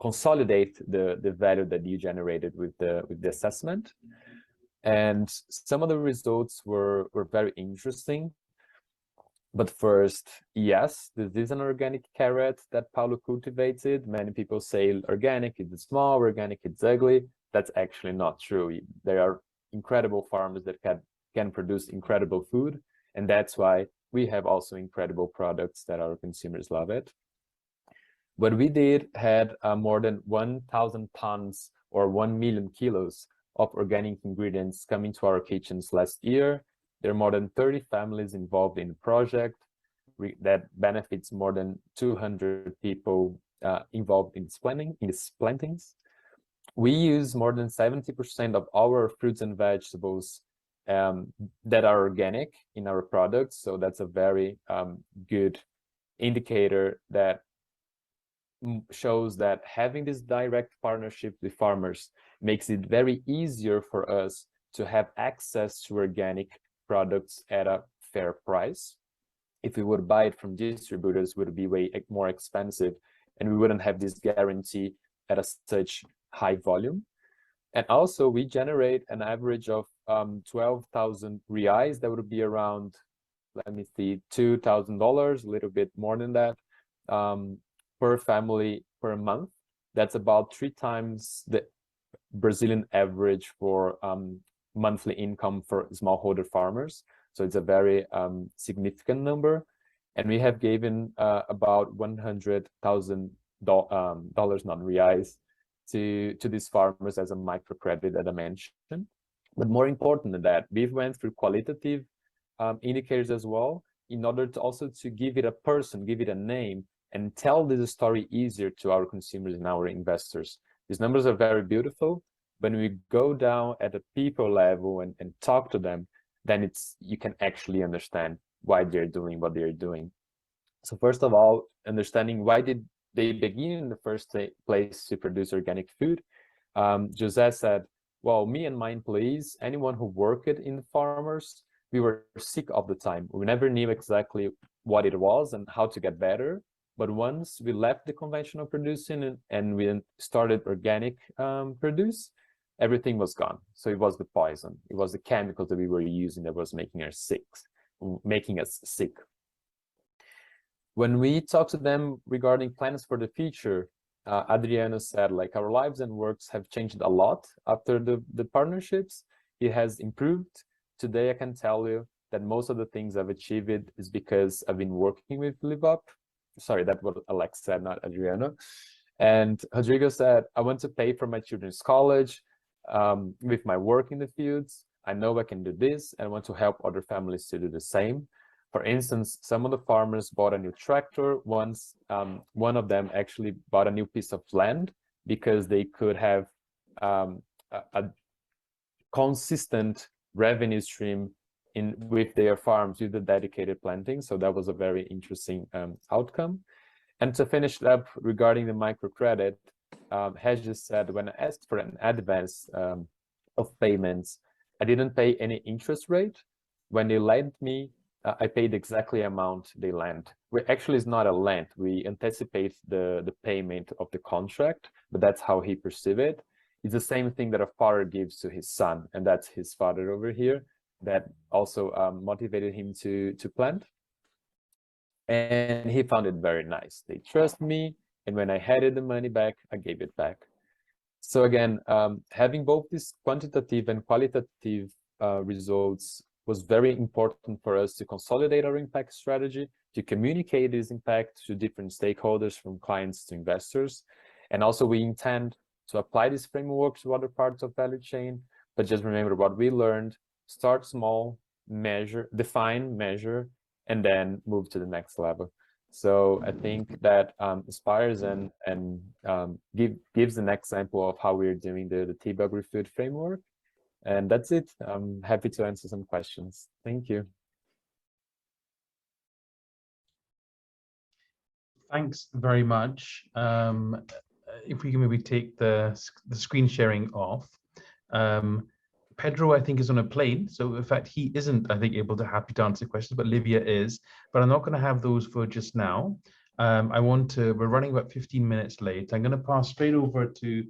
consolidate the value that you generated with the assessment. And some of the results were very interesting. But first, yes, this is an organic carrot that Paulo cultivated. Many people say organic is small, organic is ugly. That's actually not true. There are incredible farmers that can produce incredible food. And that's why we have also incredible products that our consumers love it. What we did had more than 1,000 tons or 1 million kilos of organic ingredients coming to our kitchens last year. There are more than 30 families involved in the project that benefits more than 200 people involved in these plantings. We use more than 70% of our fruits and vegetables that are organic in our products. So that's a very good indicator that shows that having this direct partnership with farmers makes it very easier for us to have access to organic products at a fair price. If we would buy it from distributors, it would be way more expensive, and we wouldn't have this guarantee at such high volume. And also, we generate an average of 12,000 reais. That would be around, let me see, $2,000, a little bit more than that, per family per month. That's about 3 times the Brazilian average for monthly income for smallholder farmers. So it's a very significant number. And we have given about $100,000, not reais, to these farmers as a microcredit that I mentioned. But more important than that, we've went through qualitative indicators as well, in order to also to give it a person, give it a name, and tell this story easier to our consumers and our investors. These numbers are very beautiful. When we go down at the people level and talk to them, then you can actually understand why they're doing what they're doing. So first of all, understanding why did they begin in the first place to produce organic food. José said, well, me and my employees, anyone who worked in the farmers, we were sick all the time. We never knew exactly what it was and how to get better. But once we left the conventional producing and we started organic produce, everything was gone. So it was the poison. It was the chemicals that we were using that was making us sick. When we talked to them regarding plans for the future, Adriano said, like, our lives and works have changed a lot after the partnerships. It has improved. Today, I can tell you that most of the things I've achieved is because I've been working with Live Up. Sorry, that's what Alex said, not Adriano. And Rodrigo said, I want to pay for my children's college with my work in the fields. I know I can do this and want to help other families to do the same. For instance, some of the farmers bought a new tractor. Once, one of them actually bought a new piece of land because they could have a consistent revenue stream with their farms with the dedicated planting. So that was a very interesting outcome. And to finish up regarding the microcredit, Regis said, when I asked for an advance of payments, I didn't pay any interest rate. When they lent me, I paid exactly the amount they lent. Actually, it's not a lent. We anticipate the payment of the contract, but that's how he perceived it. It's the same thing that a father gives to his son, and that's his father over here. That also motivated him to plant. And he found it very nice. They trust me, and when I had the money back, I gave it back. So again, having both these quantitative and qualitative results was very important for us to consolidate our impact strategy, to communicate this impact to different stakeholders, from clients to investors. And also we intend to apply this framework to other parts of value chain, but just remember what we learned: start small, measure, define, measure, and then move to the next level. So I think that inspires and gives an example of how we're doing the TEEBAgriFood framework. And that's it. I'm happy to answer some questions. Thank you. Thanks very much. If we can maybe take the screen sharing off. Pedro, I think, is on a plane. So in fact, he isn't, I think, happy to answer questions, but Livia is. But I'm not going to have those for just now. We're running about 15 minutes late. I'm going to pass straight over to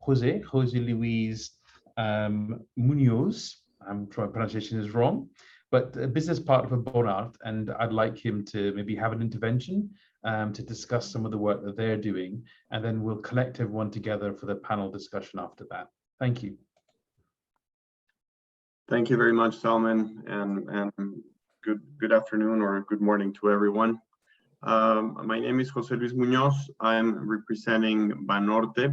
José Luis Muñoz. I'm sure my pronunciation is wrong, but a business partner for Banorte, and I'd like him to maybe have an intervention to discuss some of the work that they're doing, and then we'll collect everyone together for the panel discussion after that. Thank you. Thank you very much, Salman, and good afternoon or good morning to everyone. My name is José Luis Muñoz. I'm representing Banorte.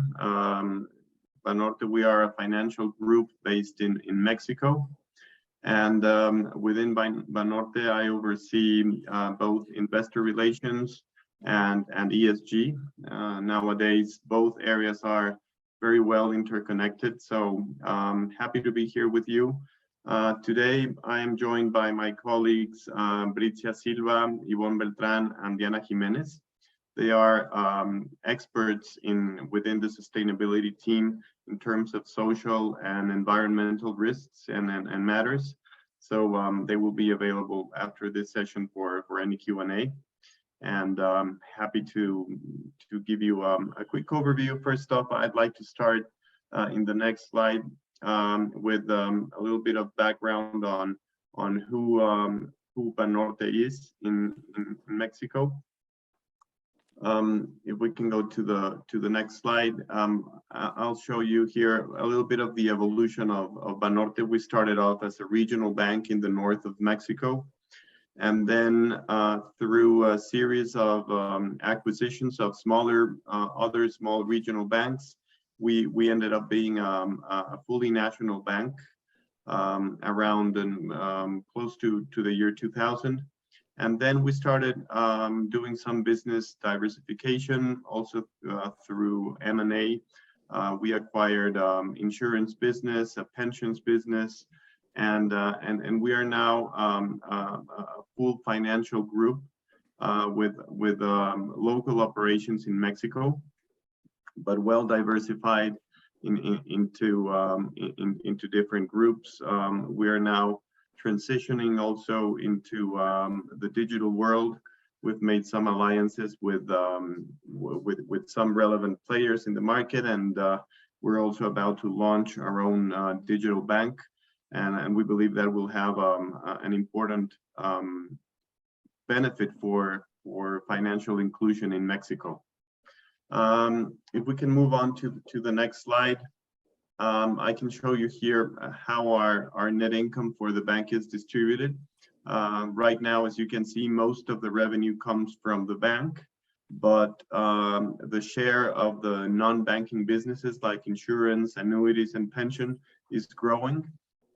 Banorte, we are a financial group based in Mexico. And within Banorte, I oversee both investor relations and ESG. Nowadays, both areas are very well interconnected. So happy to be here with you. Today, I am joined by my colleagues, Bricia Silva, Yvonne Beltran, and Diana Jimenez. They are experts within the sustainability team in terms of social and environmental risks and matters. So they will be available after this session for any Q&A. And happy to give you a quick overview. First off, I'd like to start in the next slide with a little bit of background on who Banorte is in Mexico. If we can go to the next slide, I'll show you here a little bit of the evolution of Banorte. We started off as a regional bank in the north of Mexico, and then through a series of acquisitions of other small regional banks, we ended up being a fully national bank around close to the year 2000. And then we started doing some business diversification, also through M&A. We acquired insurance business, a pensions business, and we are now a full financial group with local operations in Mexico, but well diversified into different groups. We are now transitioning also into the digital world. We've made some alliances with some relevant players in the market, and we're also about to launch our own digital bank, and we believe that will have an important benefit for financial inclusion in Mexico. If we can move on to the next slide. I can show you here how our net income for the bank is distributed. Right now, as you can see, most of the revenue comes from the bank, but the share of the non-banking businesses like insurance, annuities, and pension is growing.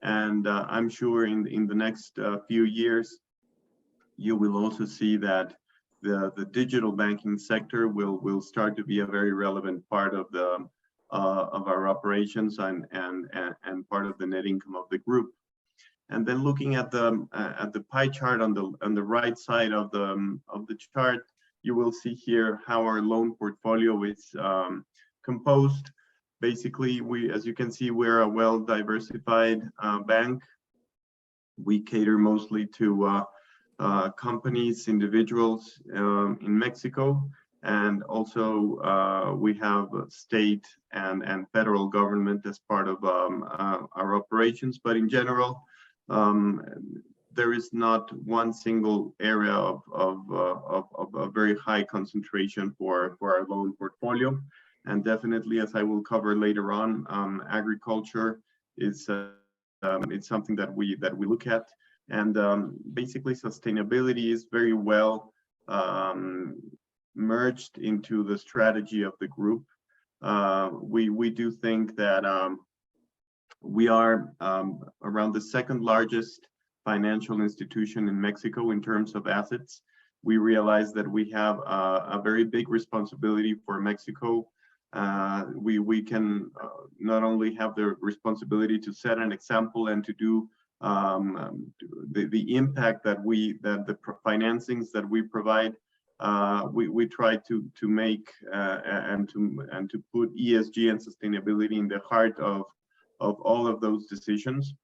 And I'm sure in the next few years, you will also see that the digital banking sector will start to be a very relevant part of the of our operations and part of the net income of the group. And then looking at the pie chart on the right side of the chart, you will see here how our loan portfolio is composed. Basically, as you can see, we're a well-diversified bank. We cater mostly to companies, individuals in Mexico, and also we have state and federal government as part of our operations. But in general, there is not one single area of a very high concentration for our loan portfolio. And definitely, as I will cover later on, agriculture is it's something that we look at. And basically, sustainability is very well merged into the strategy of the group. We do think that we are around the second largest financial institution in Mexico in terms of assets. We realize that we have a very big responsibility for Mexico. We can not only have the responsibility to set an example and to do the impact that the financings that we provide, we try to make and to put ESG and sustainability in the heart of all of those decisions.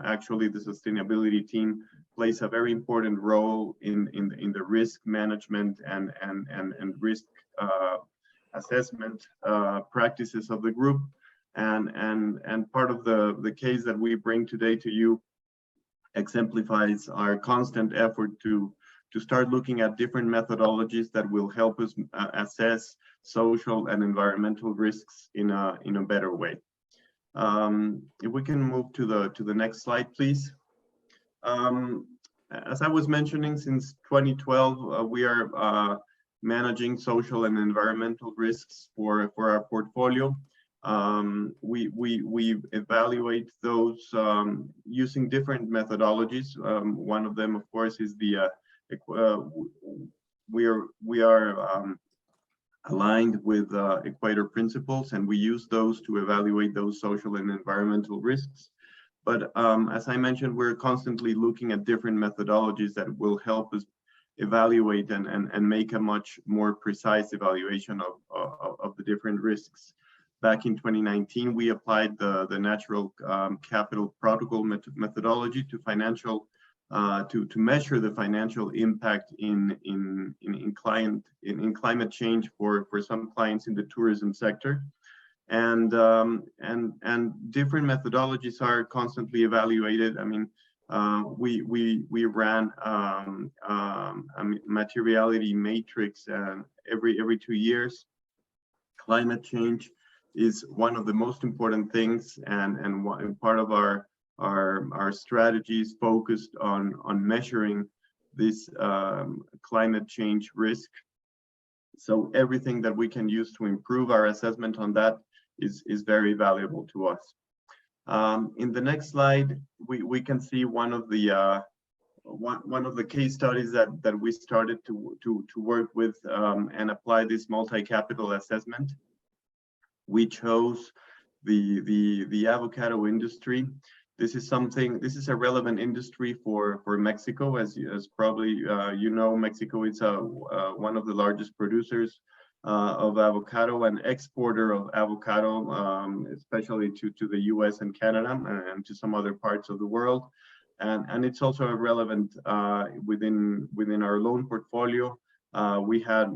Actually, the sustainability team plays a very important role in the risk management and risk assessment practices of the group. And part of the case that we bring today to you exemplifies our constant effort to start looking at different methodologies that will help us assess social and environmental risks in a better way. If we can move to the next slide, please. As I was mentioning, since 2012, we are managing social and environmental risks for our portfolio. We evaluate those using different methodologies. One of them, of course, is we are aligned with Equator principles, and we use those to evaluate those social and environmental risks. But as I mentioned, we're constantly looking at different methodologies that will help us evaluate and make a much more precise evaluation of the different risks. Back in 2019, we applied the natural capital protocol methodology to to measure the financial impact in climate change for some clients in the tourism sector. And different methodologies are constantly evaluated. I mean, we ran a materiality matrix every 2 years. Climate change is one of the most important things, and part of our strategy is focused on measuring this climate change risk. So everything that we can use to improve our assessment on that is very valuable to us. In the next slide, we can see one of the case studies that we started to work with and apply this multi-capital assessment. We chose the avocado industry. This is a relevant industry for Mexico, as probably you know. Mexico is one of the largest producers of avocado and exporter of avocado, especially to the US and Canada and to some other parts of the world. And it's also a relevant within our loan portfolio. We have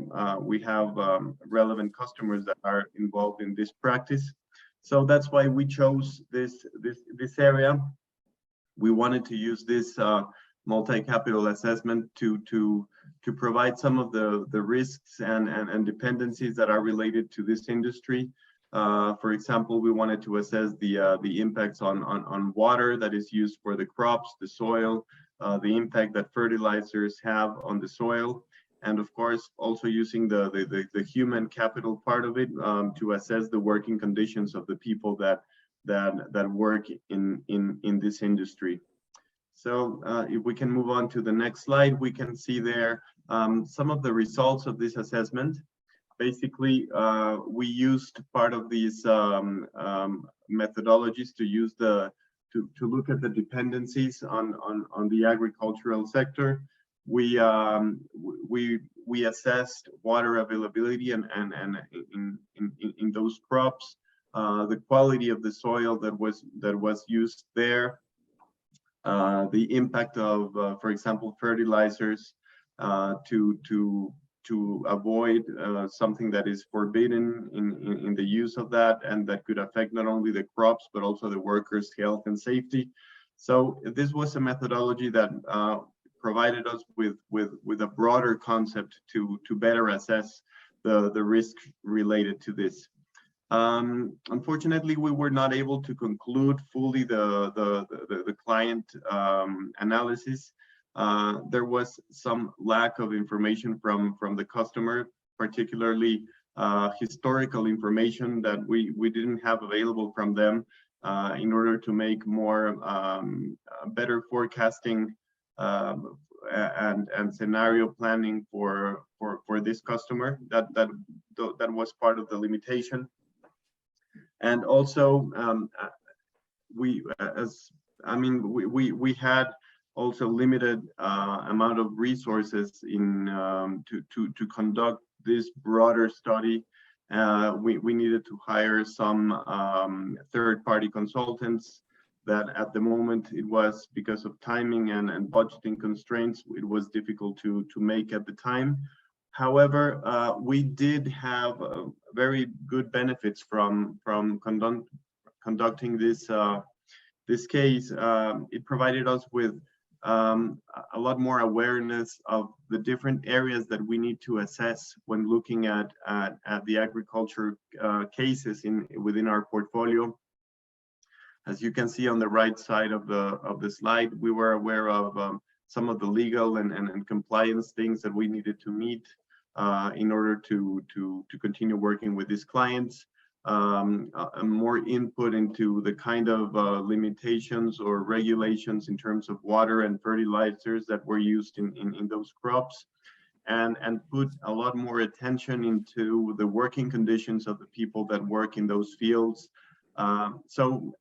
relevant customers that are involved in this practice. So that's why we chose this area. We wanted to use this multi-capital assessment to provide some of the risks and dependencies that are related to this industry. For example, we wanted to assess the impacts on water that is used for the crops, the soil, the impact that fertilizers have on the soil, and of course also using the human capital part of it to assess the working conditions of the people that work in this industry. So if we can move on to the next slide, we can see there some of the results of this assessment. Basically, we used part of these methodologies to look at the dependencies on the agricultural sector. We assessed water availability and in those crops, the quality of the soil that was used there, the impact of, for example, fertilizers to avoid something that is forbidden in the use of that, and that could affect not only the crops but also the workers' health and safety. So this was a methodology that provided us with a broader concept to better assess the risk related to this. Unfortunately, we were not able to conclude fully the client analysis. There was some lack of information from the customer, particularly historical information that we didn't have available from them in order to make more better forecasting and scenario planning for this customer. That was part of the limitation. And also we had also limited amount of resources in to conduct this broader study. We needed to hire some third-party consultants that at the moment it was, because of timing and budgeting constraints, it was difficult to make at the time. However, we did have very good benefits from conducting this case. It provided us with a lot more awareness of the different areas that we need to assess when looking at the agriculture cases within our portfolio. As you can see on the right side of the slide, we were aware of some of the legal and compliance things that we needed to meet in order to continue working with these clients. More input into the kind of limitations or regulations in terms of water and fertilizers that were used in those crops, and put a lot more attention into the working conditions of the people that work in those fields. So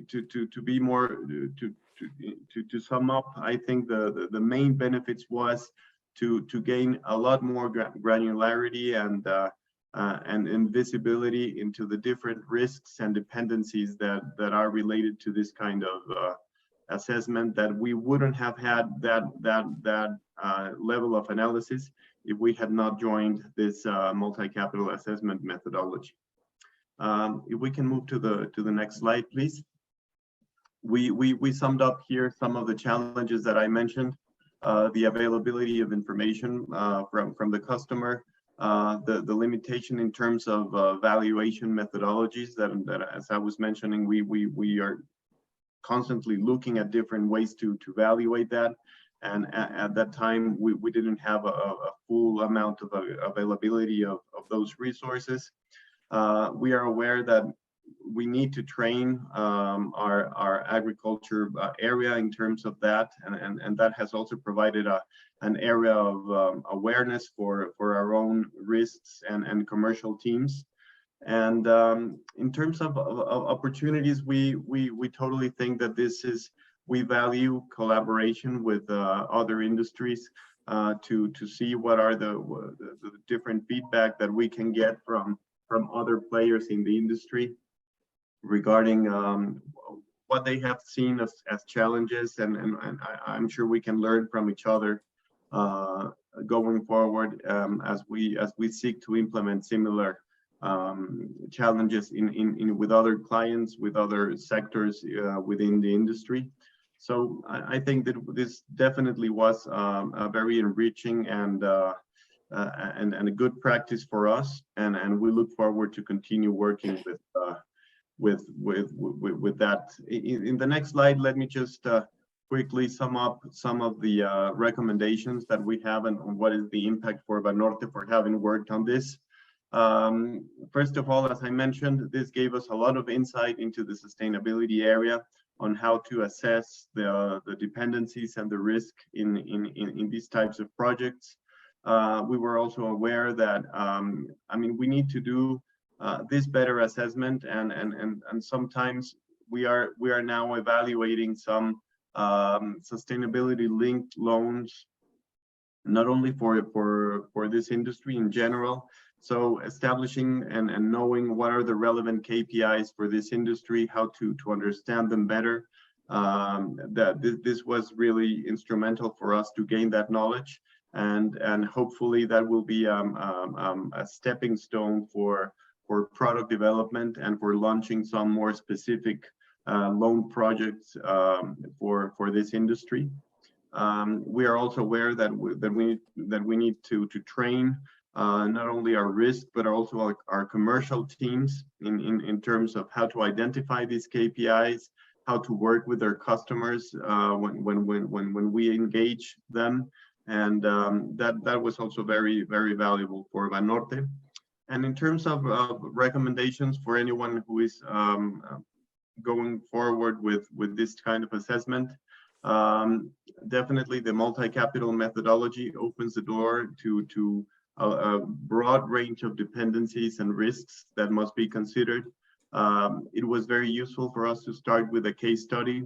to be more to sum up, I think the main benefits was to gain a lot more granularity and visibility into the different risks and dependencies that are related to this kind of assessment, that we wouldn't have had that level of analysis if we had not joined this multi-capital assessment methodology. If we can move to the next slide, please. We summed up here some of the challenges that I mentioned, the availability of information from the customer, the limitation in terms of valuation methodologies that as I was mentioning, we are constantly looking at different ways to evaluate that. And at that time, we didn't have a full amount of availability of those resources. We are aware that we need to train our agriculture area in terms of that, and that has also provided an area of awareness for our own risks and commercial teams. And in terms of opportunities, we totally think that we value collaboration with other industries to see what are the different feedback that we can get from other players in the industry regarding what they have seen as challenges, and I'm sure we can learn from each other going forward as we seek to implement similar challenges with other clients, with other sectors within the industry. So I think that this definitely was a very enriching and a good practice for us, and we look forward to continue working with that. In the next slide, let me just quickly sum up some of the recommendations that we have and what is the impact for Banorte for having worked on this. First of all, as I mentioned, this gave us a lot of insight into the sustainability area on how to assess the dependencies and the risk in these types of projects. We were also aware that, I mean, we need to do this better assessment, and sometimes we are now evaluating some sustainability linked loans, not only for this industry in general. So establishing and knowing what are the relevant KPIs for this industry, how to understand them better. This was really instrumental for us to gain that knowledge, and hopefully that will be a stepping stone for product development and for launching some more specific loan projects for this industry. We are also aware that we need to train not only our risk but also our commercial teams in terms of how to identify these KPIs, how to work with their customers when we engage them, and that was also very valuable for Banorte. And in terms of recommendations for anyone who is going forward with this kind of assessment, definitely the multi-capital methodology opens the door to a broad range of dependencies and risks that must be considered. It was very useful for us to start with a case study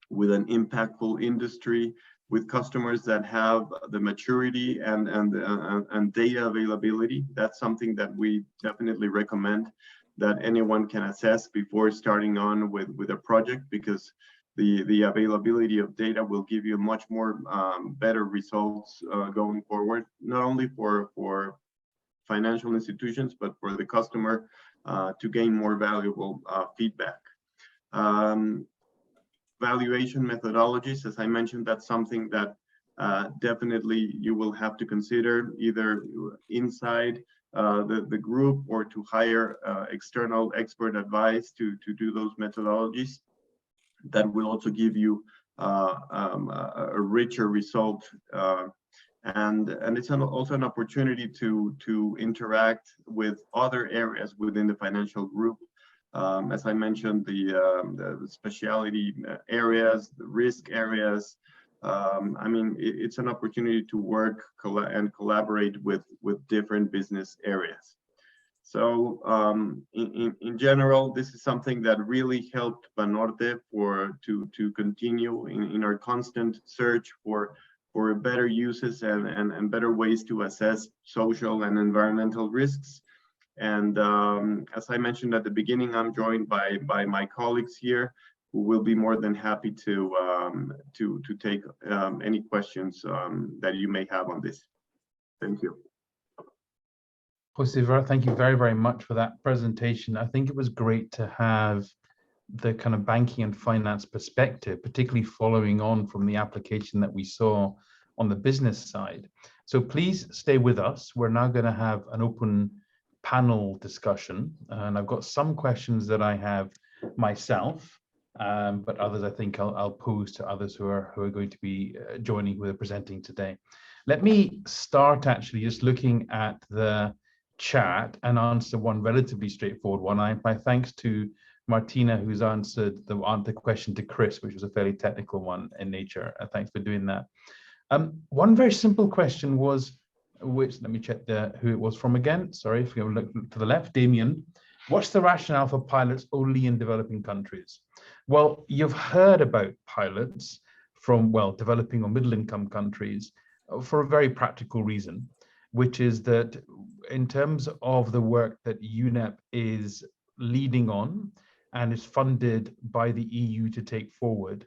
with an impactful industry, with customers that have the maturity and data availability. That's something that we definitely recommend that anyone can assess before starting on with a project, because the availability of data will give you much more better results going forward, not only for financial institutions, but for the customer to gain more valuable feedback. Valuation methodologies, as I mentioned, that's something that definitely you will have to consider either inside the group or to hire external expert advice to do those methodologies. That will also give you a richer result, and it's also an opportunity to interact with other areas within the financial group. As I mentioned, the specialty areas, the risk areas. I mean, it's an opportunity to work and collaborate with different business areas. So in general, this is something that really helped Banorte to continue in our constant search for better uses and better ways to assess social and environmental risks. And as I mentioned at the beginning, I'm joined by my colleagues here, who will be more than happy to take any questions that you may have on this. Thank you. José, thank you very much for that presentation. I think it was great to have the kind of banking and finance perspective, particularly following on from the application that we saw on the business side. So please stay with us. We're now going to have an open panel discussion, and I've got some questions that I have myself, but others I think I'll pose to others who are going to be joining, who are presenting today. Let me start actually just looking at the chat and answer one relatively straightforward one. My thanks to Martina, who's answered the question to Chris, which was a fairly technical one in nature. Thanks for doing that. One very simple question was, which, let me check who it was from again. Sorry, if you look to the left, Damien. What's the rationale for pilots only in developing countries? Well, you've heard about pilots from, well, developing or middle-income countries for a very practical reason, which is that in terms of the work that UNEP is leading on and is funded by the EU to take forward,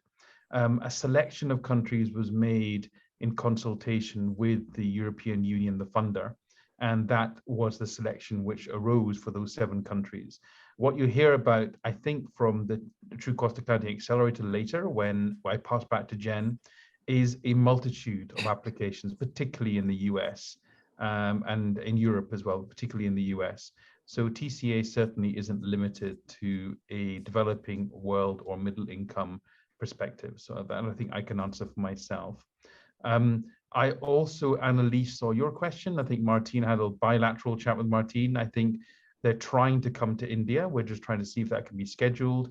a selection of countries was made in consultation with the European Union, the funder, and that was the selection which arose for those 7 countries. What you hear about, I think, from the True Cost Accounting Accelerator later, when I pass back to Jen, is a multitude of applications, particularly in the US and in Europe as well, particularly in the US. So TCA certainly isn't limited to a developing world or middle income perspective. So that I think I can answer for myself. I also, Annalise, saw your question. I think Martine had a bilateral chat with Martine. I think they're trying to come to India. We're just trying to see if that can be scheduled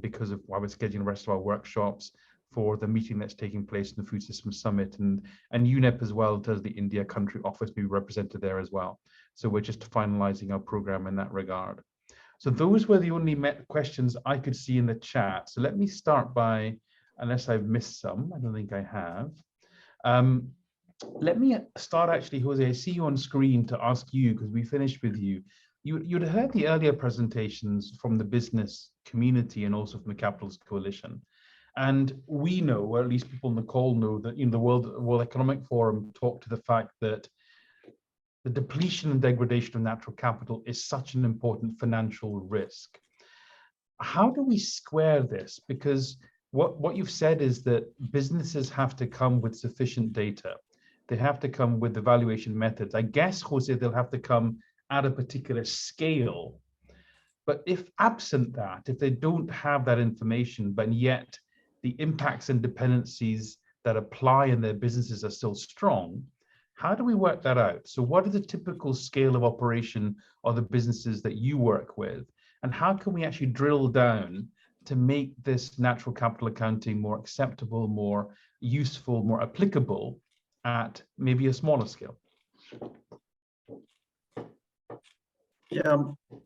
because of why we're scheduling the rest of our workshops for the meeting that's taking place in the Food Systems Summit. And UNEP as well does the India country office, be represented there as well. So we're just finalizing our program in that regard. So those were the only questions I could see in the chat. So let me start by, unless I've missed some, I don't think I have. Let me start actually, Jose, I see you on screen to ask you, because we finished with you. You'd heard the earlier presentations from the business community and also from the Capitals Coalition. And we know, or at least people on the call know, that the World Economic Forum talked to the fact that the depletion and degradation of natural capital is such an important financial risk. How do we square this? Because what you've said is that businesses have to come with sufficient data. They have to come with evaluation methods. I guess, Jose, they'll have to come at a particular scale. But if absent that, if they don't have that information, but yet the impacts and dependencies that apply in their businesses are still strong, how do we work that out? So what is the typical scale of operation of the businesses that you work with? And how can we actually drill down to make this natural capital accounting more acceptable, more useful, more applicable at maybe a smaller scale? Yeah,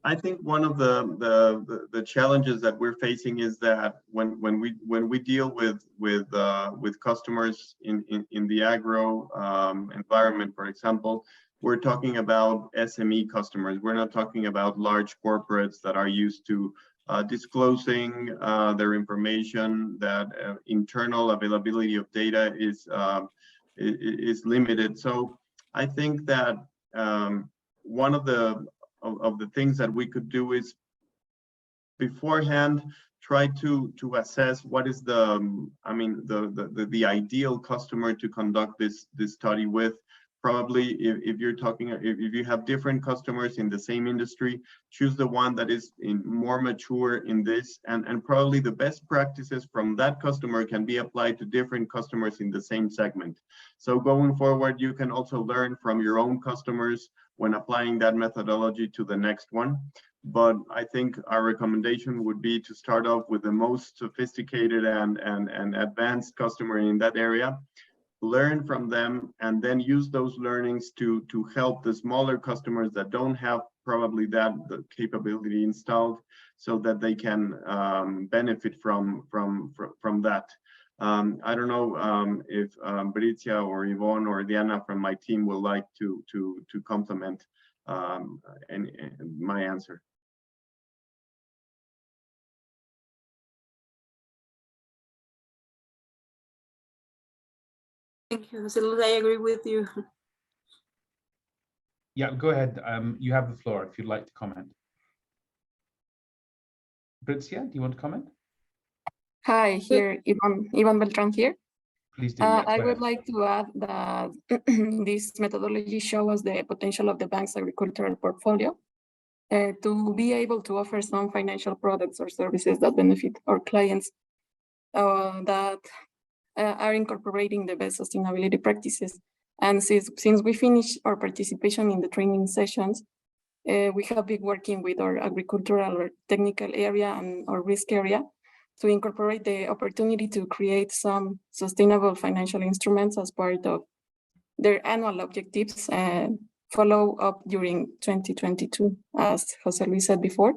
I think one of the challenges that we're facing is that when we deal with customers in the agro environment, for example, we're talking about SME customers. We're not talking about large corporates that are used to disclosing their information, that internal availability of data is limited. So I think that one of the things that we could do is beforehand try to assess what is the ideal customer to conduct this study with. Probably if you have different customers in the same industry, choose the one that is more mature in this, and probably the best practices from that customer can be applied to different customers in the same segment. So going forward, you can also learn from your own customers when applying that methodology to the next one. But I think our recommendation would be to start off with the most sophisticated and advanced customer in that area, learn from them, and then use those learnings to help the smaller customers that don't have probably the capability installed, so that they can benefit from that. I don't know if Britia or Yvonne or Diana from my team would like to complement my answer. Thank you, José. I agree with you. Yeah, go ahead. You have the floor if you'd like to comment. Britia, do you want to comment? Hi, here, Ivan Beltran here. Please do. Yeah, I would like to add that this methodology shows us the potential of the bank's agricultural portfolio to be able to offer some financial products or services that benefit our clients that are incorporating the best sustainability practices. And since we finished our participation in the training sessions, we have been working with our agricultural or technical area and our risk area to incorporate the opportunity to create some sustainable financial instruments as part of their annual objectives and follow up during 2022, as José Luis said before.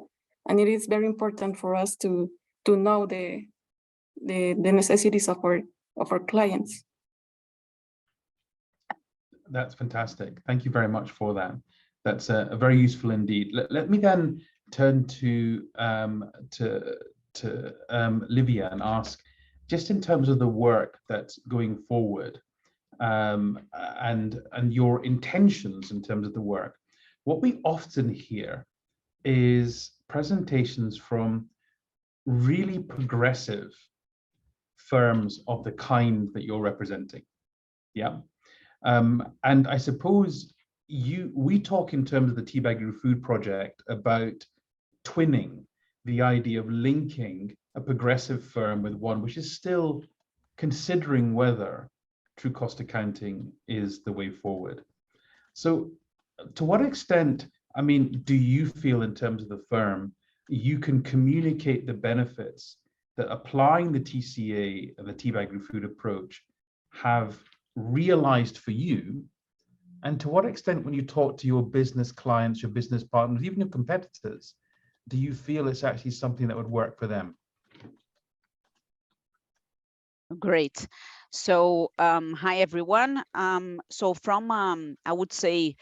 And it is very important for us to know the necessities of our clients. That's fantastic. Thank you very much for that. That's very useful indeed. Let me then turn to Livia and ask, just in terms of the work that's going forward and your intentions in terms of the work, what we often hear is presentations from really progressive firms of the kind that you're representing. Yeah. And I suppose we talk in terms of the TEEBAgriFood project about twinning, the idea of linking a progressive firm with one which is still considering whether true cost accounting is the way forward. So to what extent, I mean, do you feel in terms of the firm, you can communicate the benefits that applying the TCA and the TEEBAgriFood approach have realized for you? And to what extent, when you talk to your business clients, your business partners, even your competitors, do you feel it's actually something that would work for them? Great. So hi everyone. So from I would say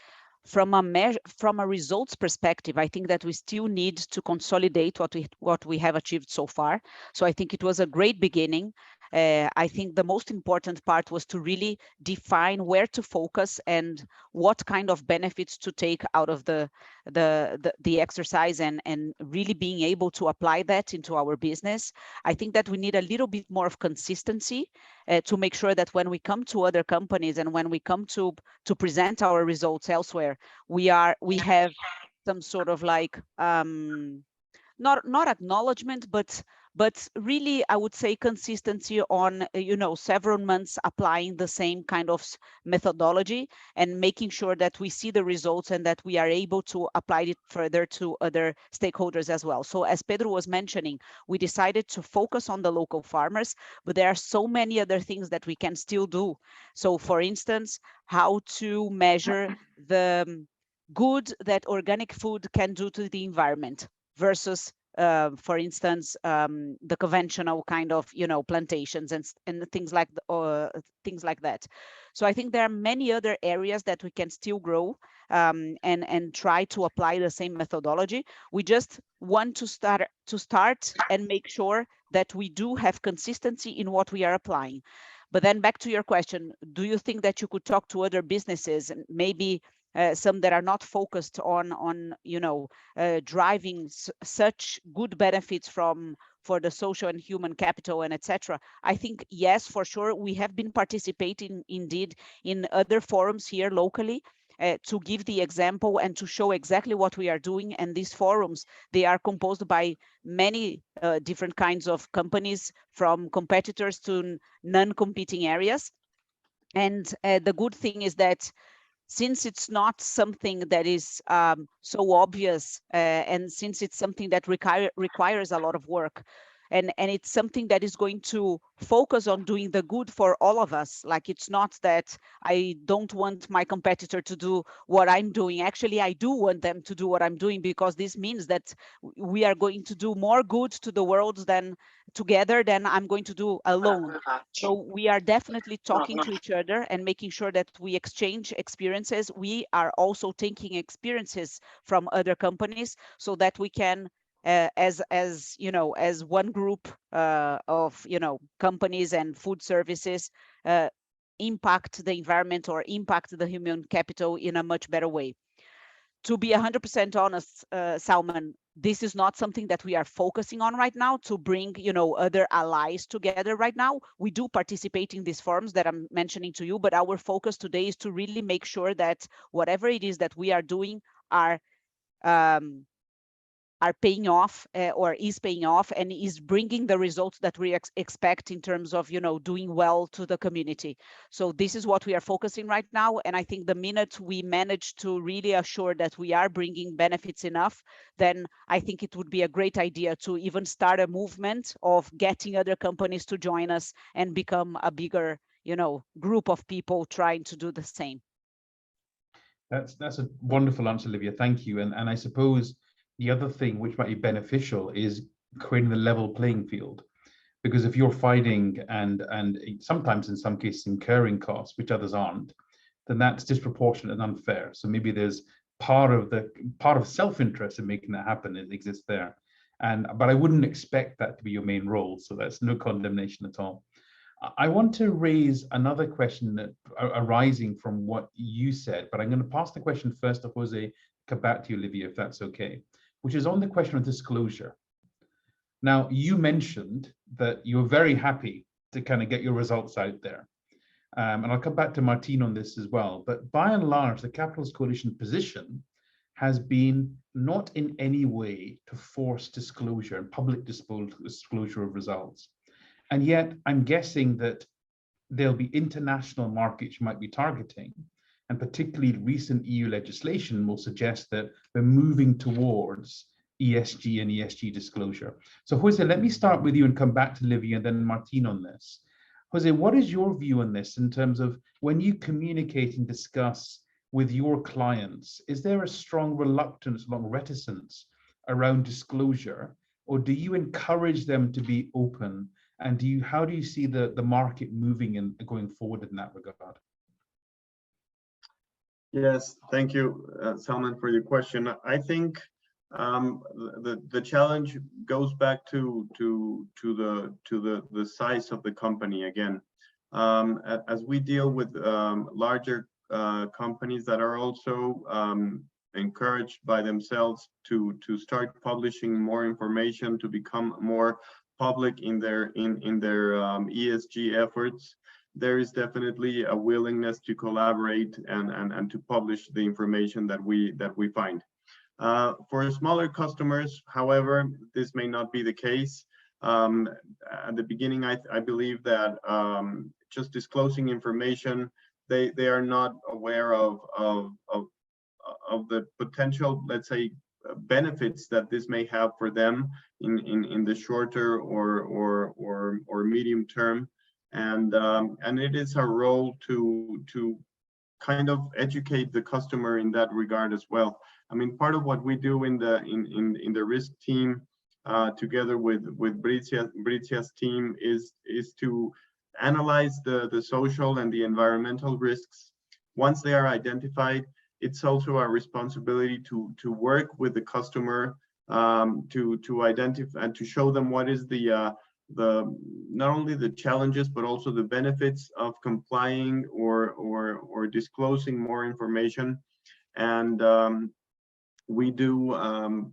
from a results perspective, I think that we still need to consolidate what we have achieved so far. So I think it was a great beginning. I think the most important part was to really define where to focus and what kind of benefits to take out of the exercise, and really being able to apply that into our business. I think that we need a little bit more of consistency to make sure that when we come to other companies and when we come to present our results elsewhere, we have some sort of like not acknowledgement, but really, I would say consistency on, several months applying the same kind of methodology and making sure that we see the results and that we are able to apply it further to other stakeholders as well. So as Pedro was mentioning, we decided to focus on the local farmers, but there are so many other things that we can still do. So for instance, how to measure the good that organic food can do to the environment versus for instance, the conventional kind of, plantations and things like that. So I think there are many other areas that we can still grow and try to apply the same methodology. We just want to start and make sure that we do have consistency in what we are applying. But then back to your question, do you think that you could talk to other businesses, maybe some that are not focused on driving such good benefits for the social and human capital and etc. I think yes, for sure, we have been participating indeed in other forums here locally to give the example and to show exactly what we are doing. And these forums, they are composed by many different kinds of companies, from competitors to non-competing areas. And the good thing is that since it's not something that is so obvious, and since it's something that requires a lot of work, and it's something that is going to focus on doing the good for all of us. Like, it's not that I don't want my competitor to do what I'm doing. Actually, I do want them to do what I'm doing, because this means that we are going to do more good to the world than I'm going to do alone. So we are definitely talking to each other and making sure that we exchange experiences. We are also taking experiences from other companies so that we can as one group of companies and food services impact the environment or impact the human capital in a much better way. To be 100% honest, Salman, this is not something that we are focusing on right now to bring other allies together right now. We do participate in these forums that I'm mentioning to you, but our focus today is to really make sure that whatever it is that we are doing are paying off or is paying off and is bringing the results that we expect in terms of doing well to the community. So this is what we are focusing right now. And I think the minute we manage to really assure that we are bringing benefits enough, then I think it would be a great idea to even start a movement of getting other companies to join us and become a bigger group of people trying to do the same. That's a wonderful answer, Olivia. Thank you. And I suppose the other thing which might be beneficial is creating the level playing field, because if you're fighting and sometimes in some cases incurring costs which others aren't, then that's disproportionate and unfair. So maybe there's part of self-interest in making that happen exists there, but I wouldn't expect that to be your main role. So that's no condemnation at all. I want to raise another question that arising from what you said, but I'm going to pass the question first to Jose, come back to you, Olivia, if that's okay, which is on the question of disclosure. Now, you mentioned that you're very happy to kind of get your results out there. And I'll come back to Martine on this as well. But by and large, the Capitalist Coalition position has been not in any way to force disclosure and public disclosure of results. And yet I'm guessing that there'll be international markets you might be targeting, and particularly recent EU legislation will suggest that we're moving towards ESG and ESG disclosure. So Jose, let me start with you and come back to Livia and then Martine on this. Jose, what is your view on this in terms of when you communicate and discuss with your clients, is there a strong reluctance, long reticence around disclosure, or do you encourage them to be open? And how do you see the market moving and going forward in that regard? Yes, thank you, Salman, for your question. I think the challenge goes back to the size of the company again. As we deal with larger companies that are also encouraged by themselves to start publishing more information, to become more public in their ESG efforts, there is definitely a willingness to collaborate and to publish the information that we find. For smaller customers, however, this may not be the case. At the beginning, I believe that just disclosing information, they are not aware of the potential, let's say, benefits that this may have for them in the shorter or medium term, and it is our role to kind of educate the customer in that regard as well. I mean, part of what we do in the risk team, together with Bricia's team, is to analyze the social and the environmental risks. Once they are identified, it's also our responsibility to work with the customer to identify and to show them what is the not only the challenges but also the benefits of complying or disclosing more information. And we do,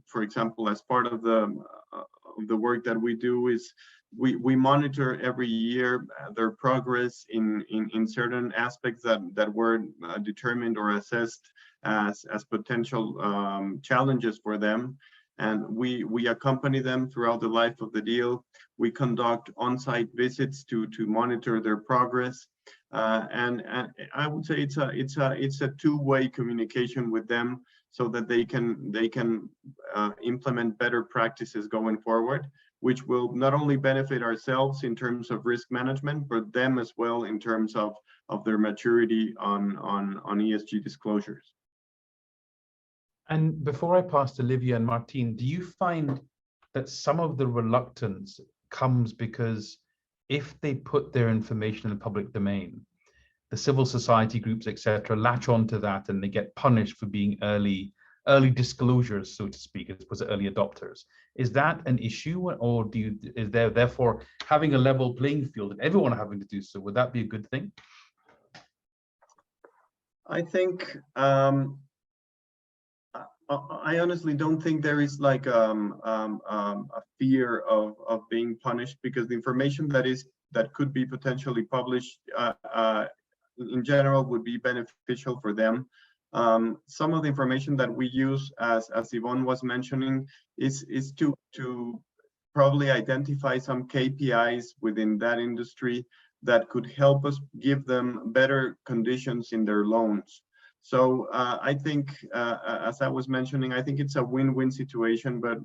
for example, as part of the work that we do, is we monitor every year their progress in certain aspects that were determined or assessed as potential challenges for them, and we accompany them throughout the life of the deal. We conduct on-site visits to monitor their progress, and I would say it's a two-way communication with them, so that they can implement better practices going forward, which will not only benefit ourselves in terms of risk management, but them as well in terms of their maturity on ESG disclosures. And before I pass to Livia and Martine, do you find that some of the reluctance comes because if they put their information in the public domain, the civil society groups, etc., latch onto that and they get punished for being early disclosures, so to speak, as opposed to early adopters? Is that an issue, or is there therefore having a level playing field and everyone having to do so? Would that be a good thing? I think I honestly don't think there is like a fear of being punished, because the information that could be potentially published in general would be beneficial for them. Some of the information that we use, as Yvonne was mentioning, is to probably identify some KPIs within that industry that could help us give them better conditions in their loans. So I think, as I was mentioning, I think it's a win-win situation, but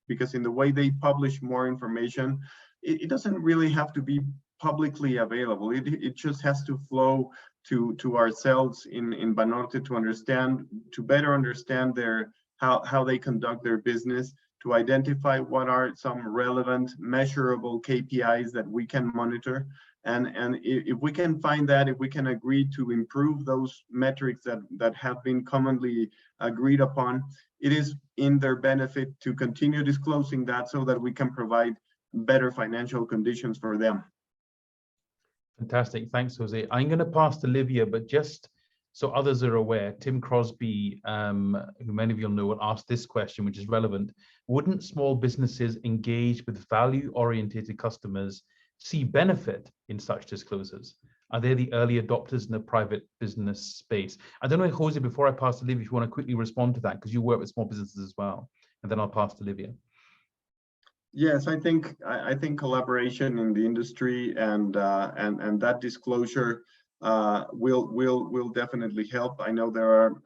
because in the way they publish more information, it doesn't really have to be publicly available. It just has to flow to ourselves in Banorte to better understand how they conduct their business, to identify what are some relevant measurable KPIs that we can monitor. And if we can find that, if we can agree to improve those metrics that have been commonly agreed upon, it is in their benefit to continue disclosing that, so that we can provide better financial conditions for them. Fantastic. Thanks, Jose. I'm going to pass to Livia, but just so others are aware, Tim Crosby, who many of you know, will ask this question, which is relevant. Wouldn't small businesses engaged with value-oriented customers see benefit in such disclosures? Are they the early adopters in the private business space? I don't know, Jose, before I pass to Livia, if you want to quickly respond to that, because you work with small businesses as well, and then I'll pass to Livia. Yes, I think collaboration in the industry and that disclosure will definitely help. I know there are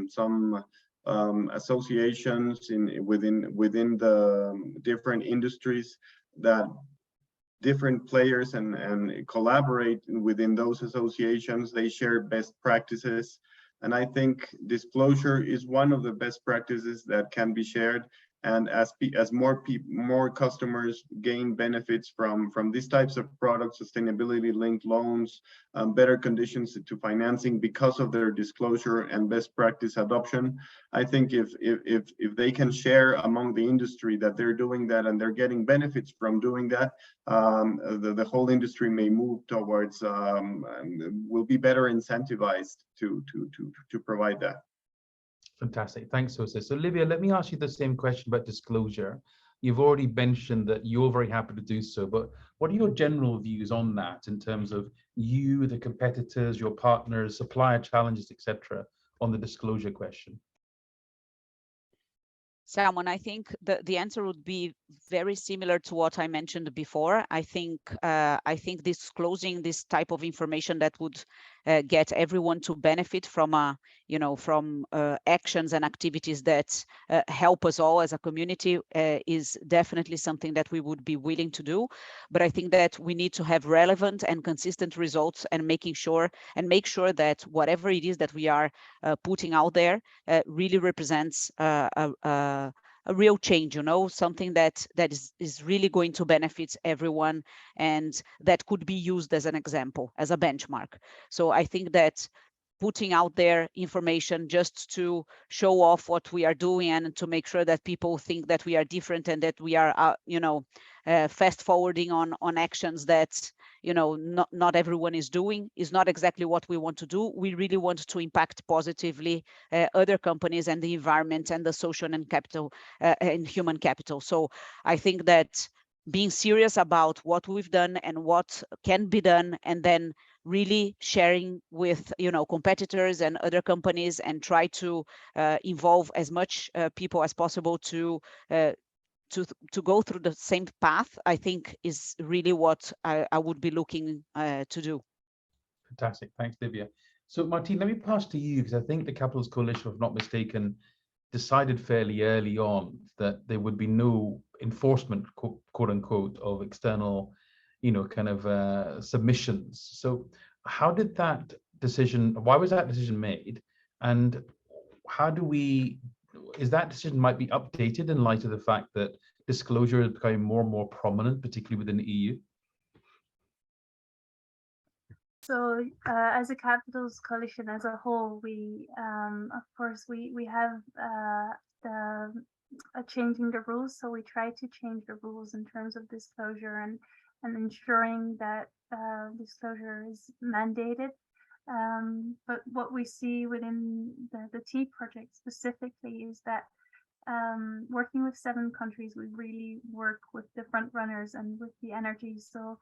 some associations within the different industries that different players and collaborate within those associations. They share best practices, and I think disclosure is one of the best practices that can be shared. And as more customers gain benefits from these types of products, sustainability-linked loans, better conditions to financing because of their disclosure and best practice adoption, I think if they can share among the industry that they're doing that and they're getting benefits from doing that, the whole industry may move towards will be better incentivized to provide that. Fantastic. Thanks, Jose. So, Livia, let me ask you the same question about disclosure. You've already mentioned that you're very happy to do so, but what are your general views on that in terms of you, the competitors, your partners, supplier challenges, etc., on the disclosure question? Salman, I think the answer would be very similar to what I mentioned before. I think disclosing this type of information that would get everyone to benefit from actions and activities that help us all as a community is definitely something that we would be willing to do. But I think that we need to have relevant and consistent results and make sure that whatever it is that we are putting out there really represents a real change, something that is really going to benefit everyone, and that could be used as an example, as a benchmark. So I think that putting out there information just to show off what we are doing and to make sure that people think that we are different and that we are, fast forwarding on actions that, not everyone is doing is not exactly what we want to do. We really want to impact positively other companies and the environment and the social and capital and human capital. So I think that being serious about what we've done and what can be done, and then really sharing with competitors and other companies, and try to involve as much people as possible to go through the same path, I think is really what I would be looking to do. Fantastic. Thanks, Livia. So, Martine, let me pass to you, because I think the Capitals Coalition, if not mistaken, decided fairly early on that there would be no enforcement, quote unquote, of external, submissions. So how did that decision, why was that decision made? And how do is that decision might be updated in light of the fact that disclosure is becoming more and more prominent, particularly within the EU? So as a Capitals Coalition as a whole, we of course we have changing the rules. So we try to change the rules in terms of disclosure and ensuring that disclosure is mandated. But what we see within the TEEB project specifically is that working with 7 countries, we really work with the front runners and with the energy. So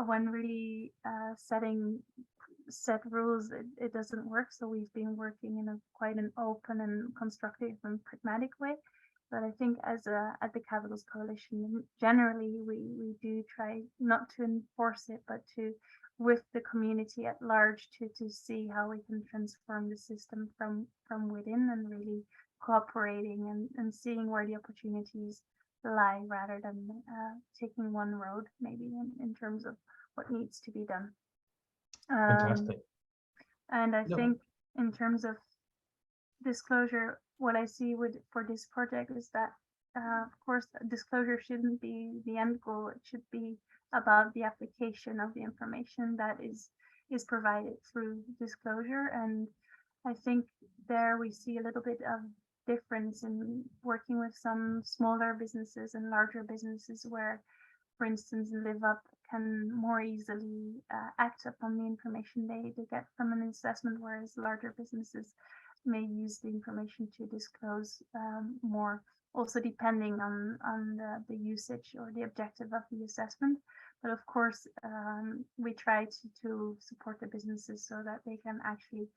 when really set rules, it doesn't work. So we've been working in quite an open and constructive and pragmatic way. But I think at the Capitals Coalition, generally we do try not to enforce it, but to with the community at large to see how we can transform the system from within, and really cooperating and seeing where the opportunities lie, rather than taking one road maybe in terms of what needs to be done. Fantastic. And I think in terms of disclosure, what I see for this project is that of course disclosure shouldn't be the end goal. It should be about the application of the information that is provided through disclosure. And I think there we see a little bit of difference in working with some smaller businesses and larger businesses, where, for instance, Live Up can more easily act upon the information they get from an assessment, whereas larger businesses may use the information to disclose more, also depending on the usage or the objective of the assessment. But of course, we try to support the businesses so that they can actually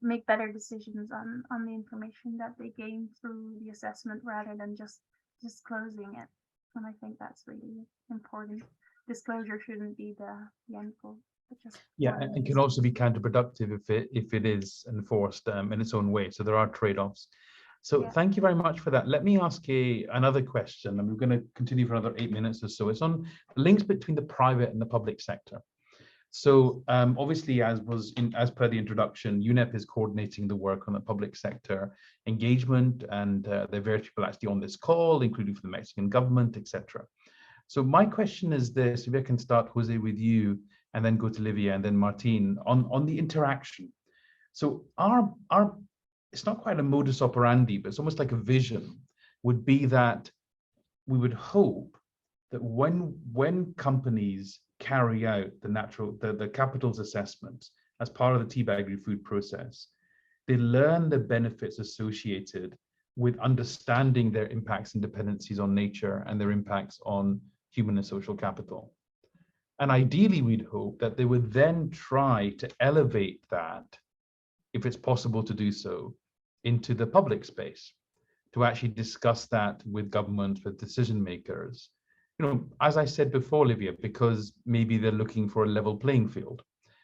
make better decisions on the information that they gain through the assessment rather than just disclosing it. And I think that's really important. Disclosure shouldn't be the end goal. Yeah, and it can also be counterproductive if it is enforced in its own way. So there are trade-offs. So Yeah. Thank you very much for that. Let me ask another question, and we're going to continue for another 8 minutes or so. It's on links between the private and the public sector. So obviously, as per the introduction, UNEP is coordinating the work on the public sector engagement, and there are various people actually on this call, including from the Mexican government, etc. So my question is this: if I can start, Jose, with you, and then go to Livia, and then Martine on the interaction. So it's not quite a modus operandi, but it's almost like a vision, would be that we would hope that when companies carry out the capitals assessment as part of the TEEBAgriFood process, they learn the benefits associated with understanding their impacts and dependencies on nature and their impacts on human and social capital. And ideally, we'd hope that they would then try to elevate that, if it's possible to do so, into the public space, to actually discuss that with governments, with decision makers. You know, as I said before, Livia, because maybe they're looking for a level playing field.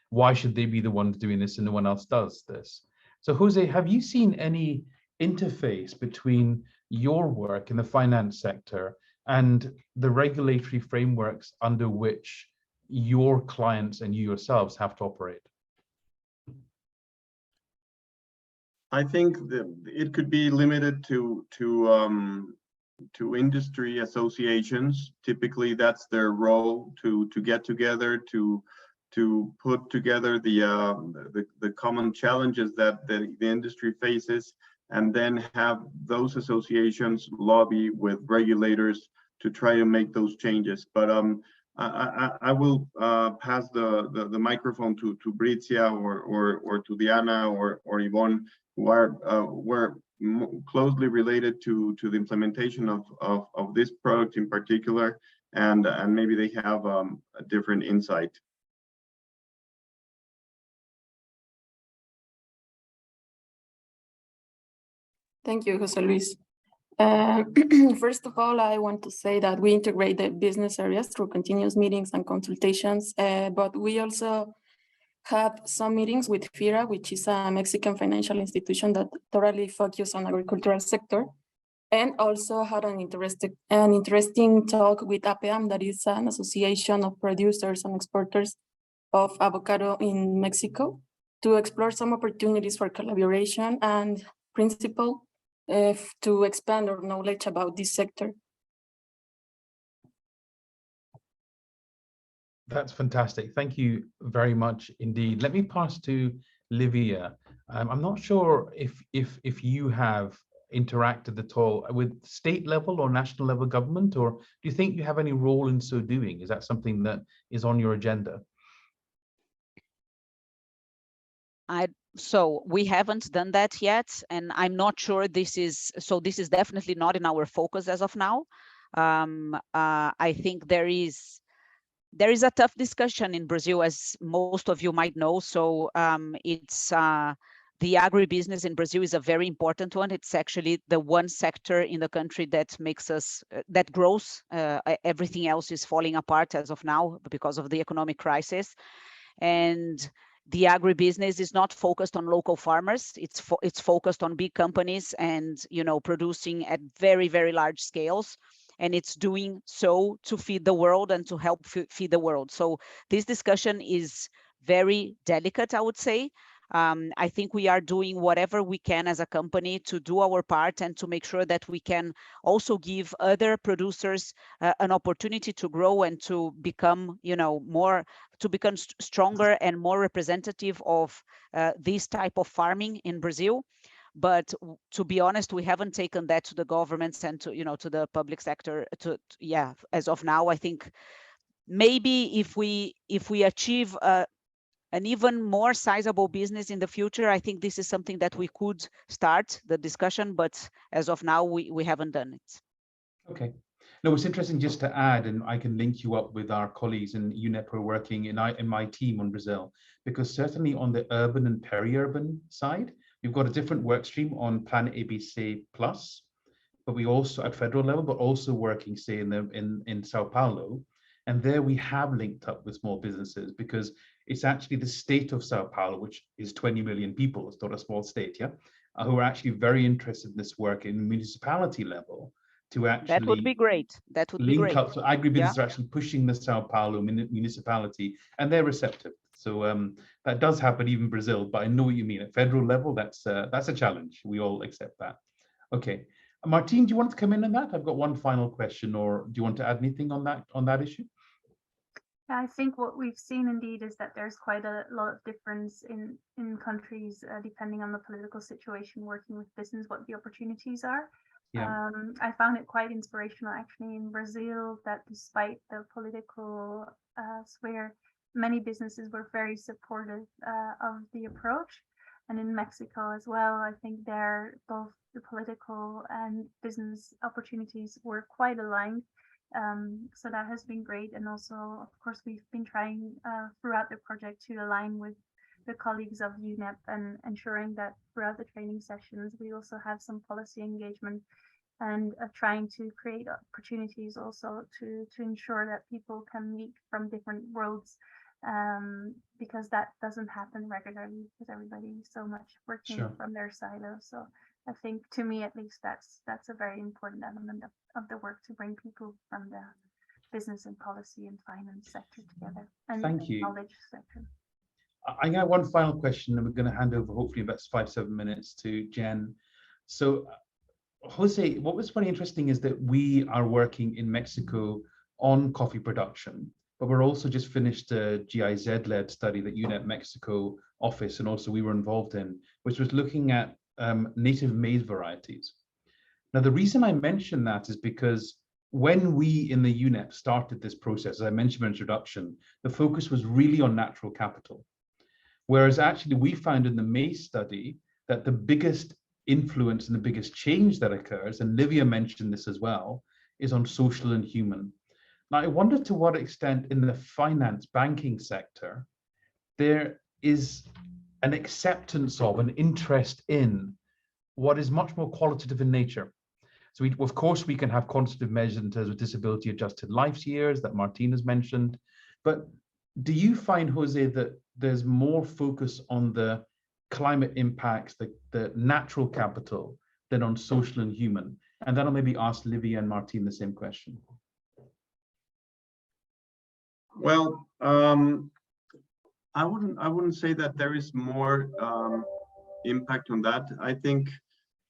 Why should they be the ones doing this and no one else does this? So Jose, have you seen any interface between your work in the finance sector and the regulatory frameworks under which your clients and you yourselves have to operate? I think that it could be limited to industry associations. Typically, that's their role, to get together, to put together the common challenges that the industry faces, and then have those associations lobby with regulators to try to make those changes. But I will pass the microphone to Bricia or to Diana or Yvonne, who are closely related to the implementation of this product in particular, and maybe they have a different insight. Thank you, José Luis. First of all, I want to say that we integrate the business areas through continuous meetings and consultations, but we also have some meetings with FIRA, which is a Mexican financial institution that thoroughly focuses on agricultural sector, and also had an interesting talk with APEAM, that is an association of producers and exporters of avocado in Mexico, to explore some opportunities for collaboration and principle to expand our knowledge about this sector. That's fantastic. Thank you very much indeed. Let me pass to Livia. I'm not sure if you have interacted at all with state level or national level government, or do you think you have any role in so doing? Is that something that is on your agenda? So we haven't done that yet, and I'm not sure this is definitely not in our focus as of now. I think there is a tough discussion in Brazil, as most of you might know. So it's the agribusiness in Brazil is a very important one. It's actually the one sector in the country that that grows. Everything else is falling apart as of now because of the economic crisis. And the agribusiness is not focused on local farmers. It's focused on big companies and, you know, producing at very, very large scales. And it's doing so to feed the world and to help feed the world. So this discussion is very delicate, I would say. I think we are doing whatever we can as a company to do our part and to make sure that we can also give other producers an opportunity to grow and to become, you know, stronger and more representative of this type of farming in Brazil. But to be honest, we haven't taken that to the governments and to, you know, to the public sector. As of now, I think maybe if we achieve an even more sizable business in the future, I think this is something that we could start the discussion. But as of now, we haven't done it. Okay. No, it's interesting just to add, and I can link you up with our colleagues in UNEP who are working in my team on Brazil, because certainly on the urban and peri-urban side, we've got a different work stream on Planet ABC Plus, but we also at federal level, but also working, say, in Sao Paulo. And there we have linked up with small businesses because it's actually the state of Sao Paulo, which is 20 million people, it's not a small state, yeah, who are actually very interested in this work in municipality level to actually That would be great. That would be link great. up. So agribusiness are actually pushing the Sao Paulo municipality, and they're receptive. So that does happen even in Brazil, but I know what you mean. At federal level, that's a challenge. We all accept that. Okay, Martine, do you want to come in on that? I've got one final question, or do you want to add anything on that issue? I think what we've seen indeed is that there's quite a lot of difference in countries depending on the political situation, working with business, what the opportunities are. Yeah. I found it quite inspirational actually in Brazil that despite the political sphere, many businesses were very supportive of the approach. And in Mexico as well, I think there both the political and business opportunities were quite aligned. So that has been great. And also, of course, we've been trying throughout the project to align with the colleagues of UNEP and ensuring that throughout the training sessions, we also have some policy engagement and trying to create opportunities also to ensure that people can meet from different worlds, because that doesn't happen regularly because everybody is so much working from their silo. So I think, to me at least, that's a very important element of the work, to bring people from the business and policy and finance sector together, and Thank you. knowledge sector. I got one final question, and we're going to hand over hopefully about 5-7 minutes to Jen. So Jose, what was very interesting is that we are working in Mexico on coffee production, but we're also just finished a GIZ-led study that UNEP Mexico office, and also we were involved in, which was looking at native maize varieties. Now, the reason I mention that is because when we in the UNEP started this process, as I mentioned in my introduction, the focus was really on natural capital. Whereas actually we found in the maize study that the biggest influence and the biggest change that occurs, and Livia mentioned this as well, is on social and human. Now, I wonder to what extent in the finance banking sector, there is an acceptance of, an interest in what is much more qualitative in nature. So of course, we can have quantitative measures in terms of disability adjusted life years that Martine has mentioned, but do you find, Jose, that there's more focus on the climate impacts, the natural capital, than on social and human? And then I'll maybe ask Livia and Martine the same question. Well, I wouldn't say that there is more impact on that. I think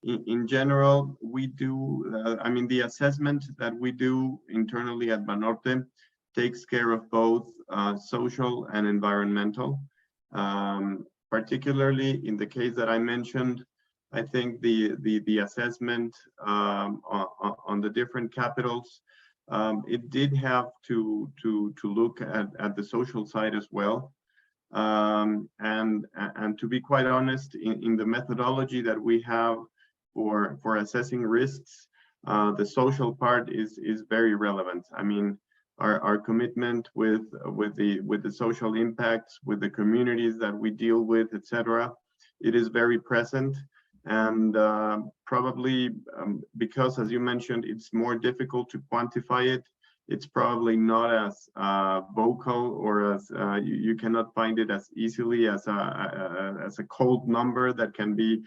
in general, we do, I mean, the assessment that we do internally at Banorte takes care of both social and environmental. Particularly in the case that I mentioned, I think the assessment on the different capitals, it did have to look at the social side as well. And to be quite honest, in the methodology that we have for assessing risks, the social part is very relevant. I mean, our commitment with the social impacts, with the communities that we deal with, etc., it is very present. And probably because, as you mentioned, it's more difficult to quantify it, it's probably not as vocal, or as you cannot find it as easily as a cold number that can be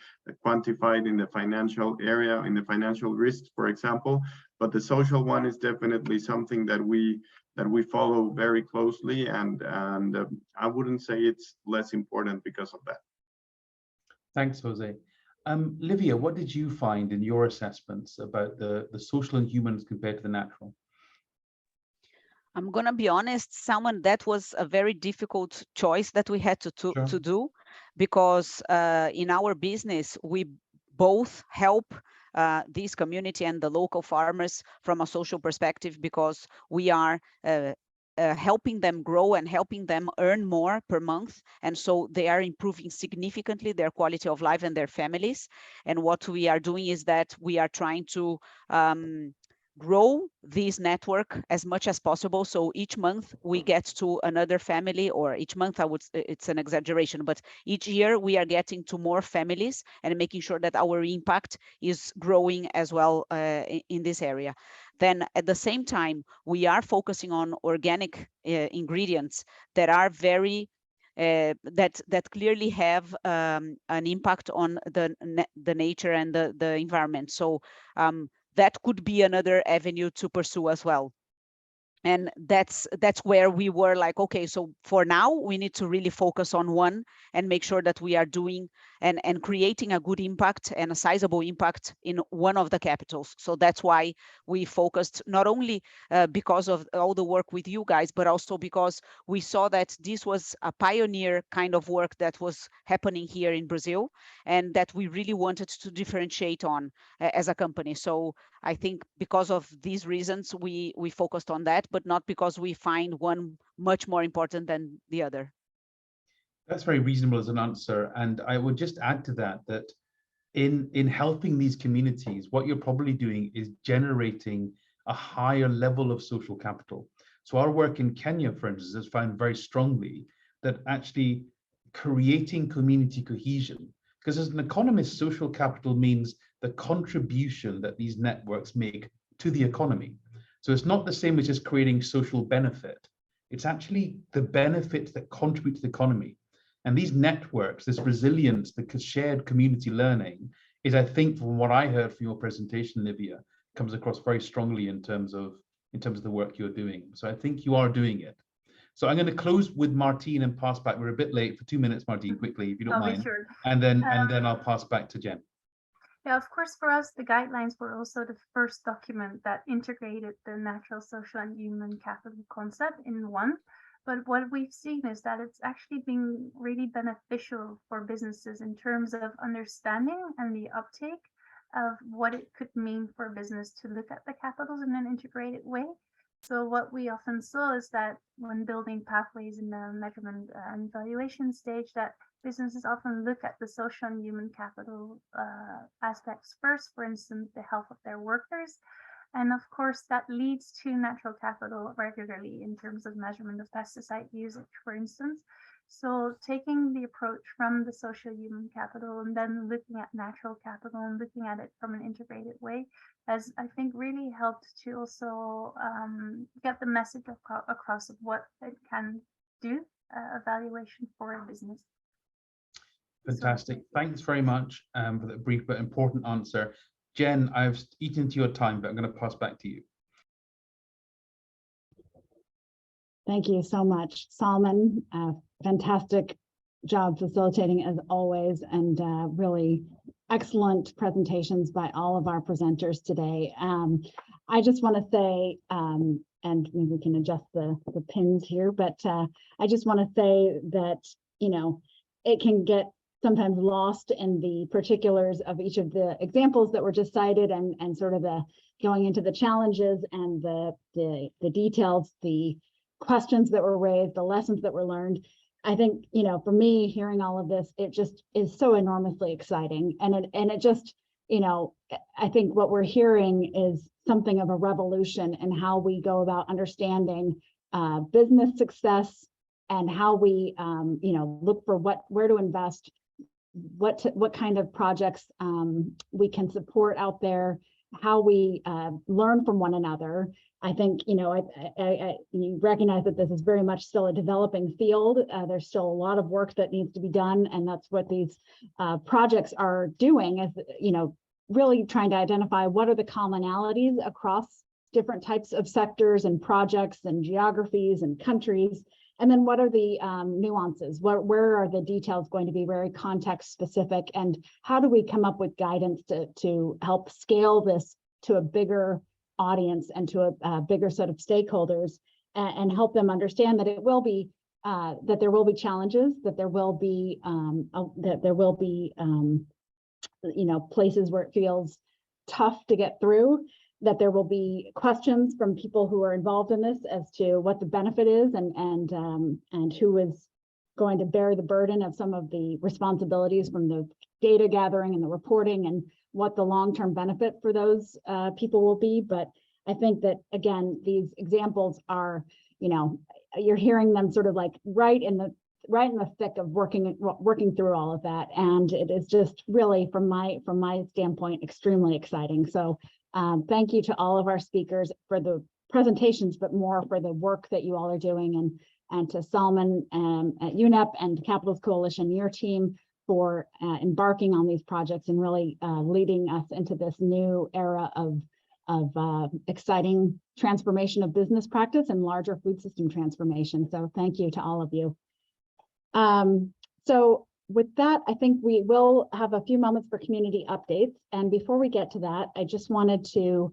quantified in the financial area, in the financial risks, for example. But the social one is definitely something that we follow very closely, and I wouldn't say it's less important because of that. Thanks, Jose. Livia, what did you find in your assessments about the social and humans compared to the natural? I'm going to be honest, Salman, that was a very difficult choice that we had to do, because in our business, we both help this community and the local farmers from a social perspective, because we are helping them grow and helping them earn more per month. And so they are improving significantly their quality of life and their families. And what we are doing is that we are trying to grow this network as much as possible. So each month we get to another family, or each month it's an exaggeration, but each year we are getting to more families and making sure that our impact is growing as well in this area. Then at the same time, we are focusing on organic ingredients that are very that clearly have an impact on the nature and the environment. So that could be another avenue to pursue as well. And that's where we were like, okay, so for now we need to really focus on one and make sure that we are doing and creating a good impact and a sizable impact in one of the capitals. So that's why we focused, not only because of all the work with you guys, but also because we saw that this was a pioneer kind of work that was happening here in Brazil, and that we really wanted to differentiate on as a company. So I think because of these reasons, we focused on that, but not because we find one much more important than the other. That's very reasonable as an answer. And I would just add to that, that in helping these communities, what you're probably doing is generating a higher level of social capital. So our work in Kenya, for instance, has found very strongly that actually creating community cohesion, because as an economist, social capital means the contribution that these networks make to the economy. So it's not the same as just creating social benefit. It's actually the benefits that contribute to the economy. And these networks, this resilience, the shared community learning is, I think, from what I heard from your presentation, Livia, comes across very strongly in terms of the work you're doing. So I think you are doing it. So I'm going to close with Martine and pass back. We're a bit late for 2 minutes, Martine, quickly, if you don't mind. Sure. And then I'll pass back to Jen. Yeah, of course, for us, the guidelines were also the first document that integrated the natural, social, and human capital concept in one. But what we've seen is that it's actually been really beneficial for businesses in terms of understanding and the uptake of what it could mean for business to look at the capitals in an integrated way. So what we often saw is that when building pathways in the measurement and evaluation stage, that businesses often look at the social and human capital aspects first, for instance, the health of their workers. And of course, that leads to natural capital regularly in terms of measurement of pesticide usage, for instance. So taking the approach from the social human capital and then looking at natural capital and looking at it from an integrated way has, I think, really helped to also get the message across of what it can do, evaluation for a business. Fantastic. Thanks very much for that brief but important answer. Jen, I've eaten into your time, but I'm going to pass back to you. Thank you so much, Salman. Fantastic job facilitating as always, and really excellent presentations by all of our presenters today. I just want to say, and maybe we can adjust the pins here, but I just want to say that, you know, it can get sometimes lost in the particulars of each of the examples that were just cited, and sort of the going into the challenges and the details, the questions that were raised, the lessons that were learned. I think, you know, for me, hearing all of this, it just is so enormously exciting. And it just, you know, I think what we're hearing is something of a revolution in how we go about understanding business success, and how we, you know, look for where to invest, what kind of projects we can support out there, how we learn from one another. I think, you know, you recognize that this is very much still a developing field. There's still a lot of work that needs to be done, and that's what these projects are doing, is, you know, really trying to identify what are the commonalities across different types of sectors and projects and geographies and countries. And then what are the nuances? Where are the details going to be very context specific? And how do we come up with guidance to help scale this to a bigger audience and to a bigger set of stakeholders, and help them understand that it will be that there will be challenges, that there will be you know, places where it feels tough to get through, that there will be questions from people who are involved in this as to what the benefit is, and who is going to bear the burden of some of the responsibilities from the data gathering and the reporting, and what the long-term benefit for those people will be. But I think that, again, these examples are, you know, you're hearing them sort of like right in the thick of working through all of that. And it is just really, from my standpoint, extremely exciting. So thank you to all of our speakers for the presentations, but more for the work that you all are doing, and to Salman at UNEP and Capitals Coalition, your team, for embarking on these projects and really leading us into this new era of exciting transformation of business practice and larger food system transformation. So thank you to all of you. So with that, I think we will have a few moments for community updates. And before we get to that, I just wanted to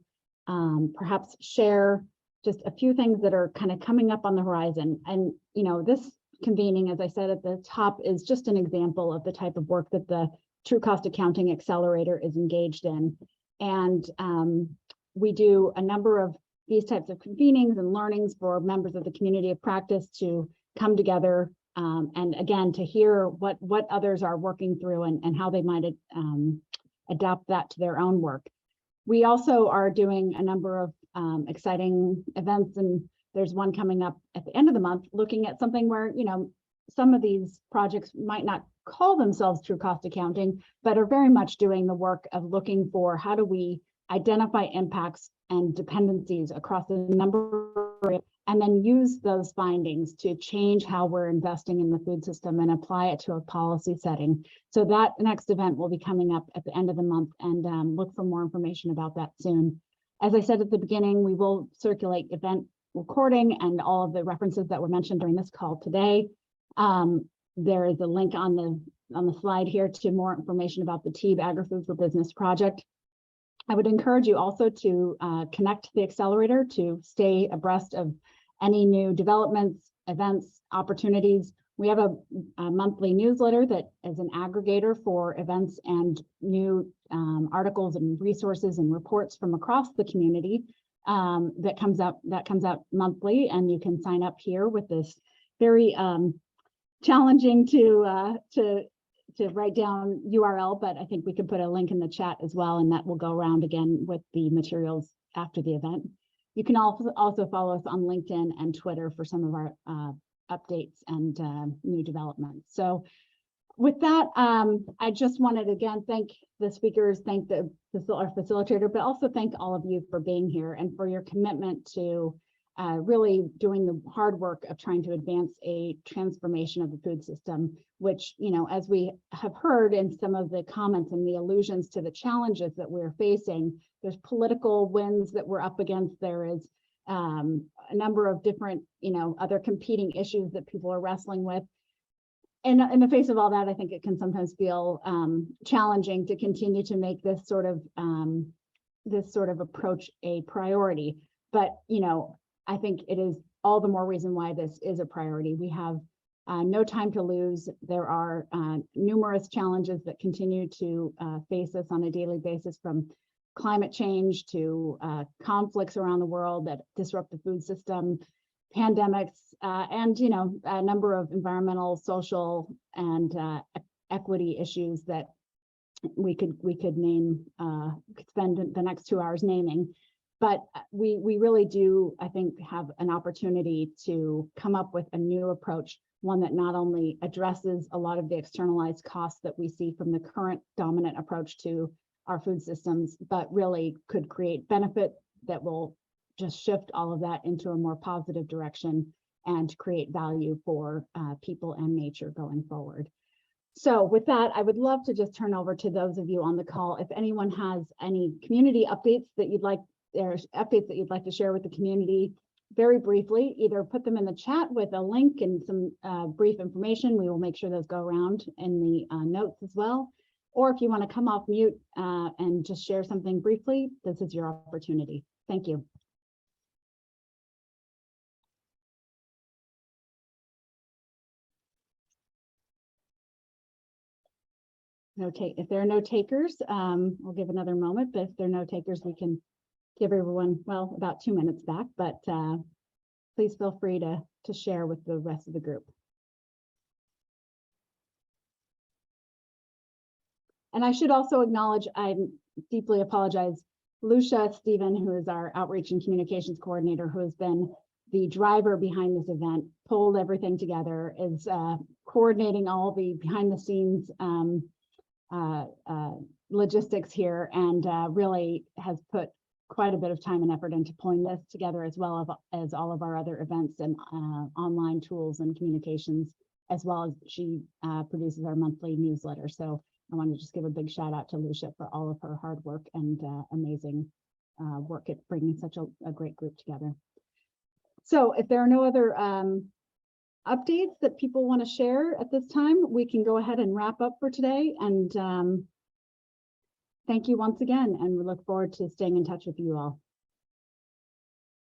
perhaps share just a few things that are kind of coming up on the horizon. And, you know, this convening, as I said at the top, is just an example of the type of work that the True Cost Accounting Accelerator is engaged in. And we do a number of these types of convenings and learnings for members of the community of practice to come together and again, to hear what others are working through and how they might adapt that to their own work. We also are doing a number of exciting events, and there's one coming up at the end of the month looking at something where, you know, some of these projects might not call themselves true cost accounting, but are very much doing the work of looking for how do we identify impacts and dependencies across a number of areas, and then use those findings to change how we're investing in the food system and apply it to a policy setting. So that next event will be coming up at the end of the month, and look for more information about that soon. As I said at the beginning, we will circulate event recording and all of the references that were mentioned during this call today. There is a link on the slide here to more information about the TEEB Agri-Food for Business project. I would encourage you also to connect to the Accelerator to stay abreast of any new developments, events, opportunities. We have a monthly newsletter that is an aggregator for events and new articles and resources and reports from across the community that comes out monthly, and you can sign up here with this very challenging to write down URL, but I think we could put a link in the chat as well, and that will go around again with the materials after the event. You can also follow us on LinkedIn and Twitter for some of our updates and new developments. So with that, I just wanted to again thank the speakers, thank our facilitator, but also thank all of you for being here and for your commitment to really doing the hard work of trying to advance a transformation of the food system, which, you know, as we have heard in some of the comments and the allusions to the challenges that we're facing, there's political wins that we're up against. There is a number of different, you know, other competing issues that people are wrestling with. And in the face of all that, I think it can sometimes feel challenging to continue to make this sort of approach a priority. But, you know, I think it is all the more reason why this is a priority. We have no time to lose. There are numerous challenges that continue to face us on a daily basis, from climate change to conflicts around the world that disrupt the food system, pandemics, and, you know, a number of environmental, social, and equity issues that we could name, could spend the next 2 hours naming. But we really do, I think, have an opportunity to come up with a new approach, one that not only addresses a lot of the externalized costs that we see from the current dominant approach to our food systems, but really could create benefit that will just shift all of that into a more positive direction and create value for people and nature going forward. So with that, I would love to just turn over to those of you on the call. If anyone has any community updates that you'd like, to share with the community, very briefly, either put them in the chat with a link and some brief information. We will make sure those go around in the notes as well. Or if you want to come off mute and just share something briefly, this is your opportunity. Thank you. If there are no takers, we'll give another moment, but if there are no takers, we can give everyone, well, about 2 minutes back, but please feel free to share with the rest of the group. And I should also acknowledge, I deeply apologize. Lucia Stephen, who is our outreach and communications coordinator, who has been the driver behind this event, pulled everything together, is coordinating all the behind the scenes logistics here, and really has put quite a bit of time and effort into pulling this together, as well as all of our other events and online tools and communications, as well as she produces our monthly newsletter. So I want to just give a big shout out to Lucia for all of her hard work and amazing work at bringing such a great group together. So if there are no other updates that people want to share at this time, we can go ahead and wrap up for today. And thank you once again, and we look forward to staying in touch with you all.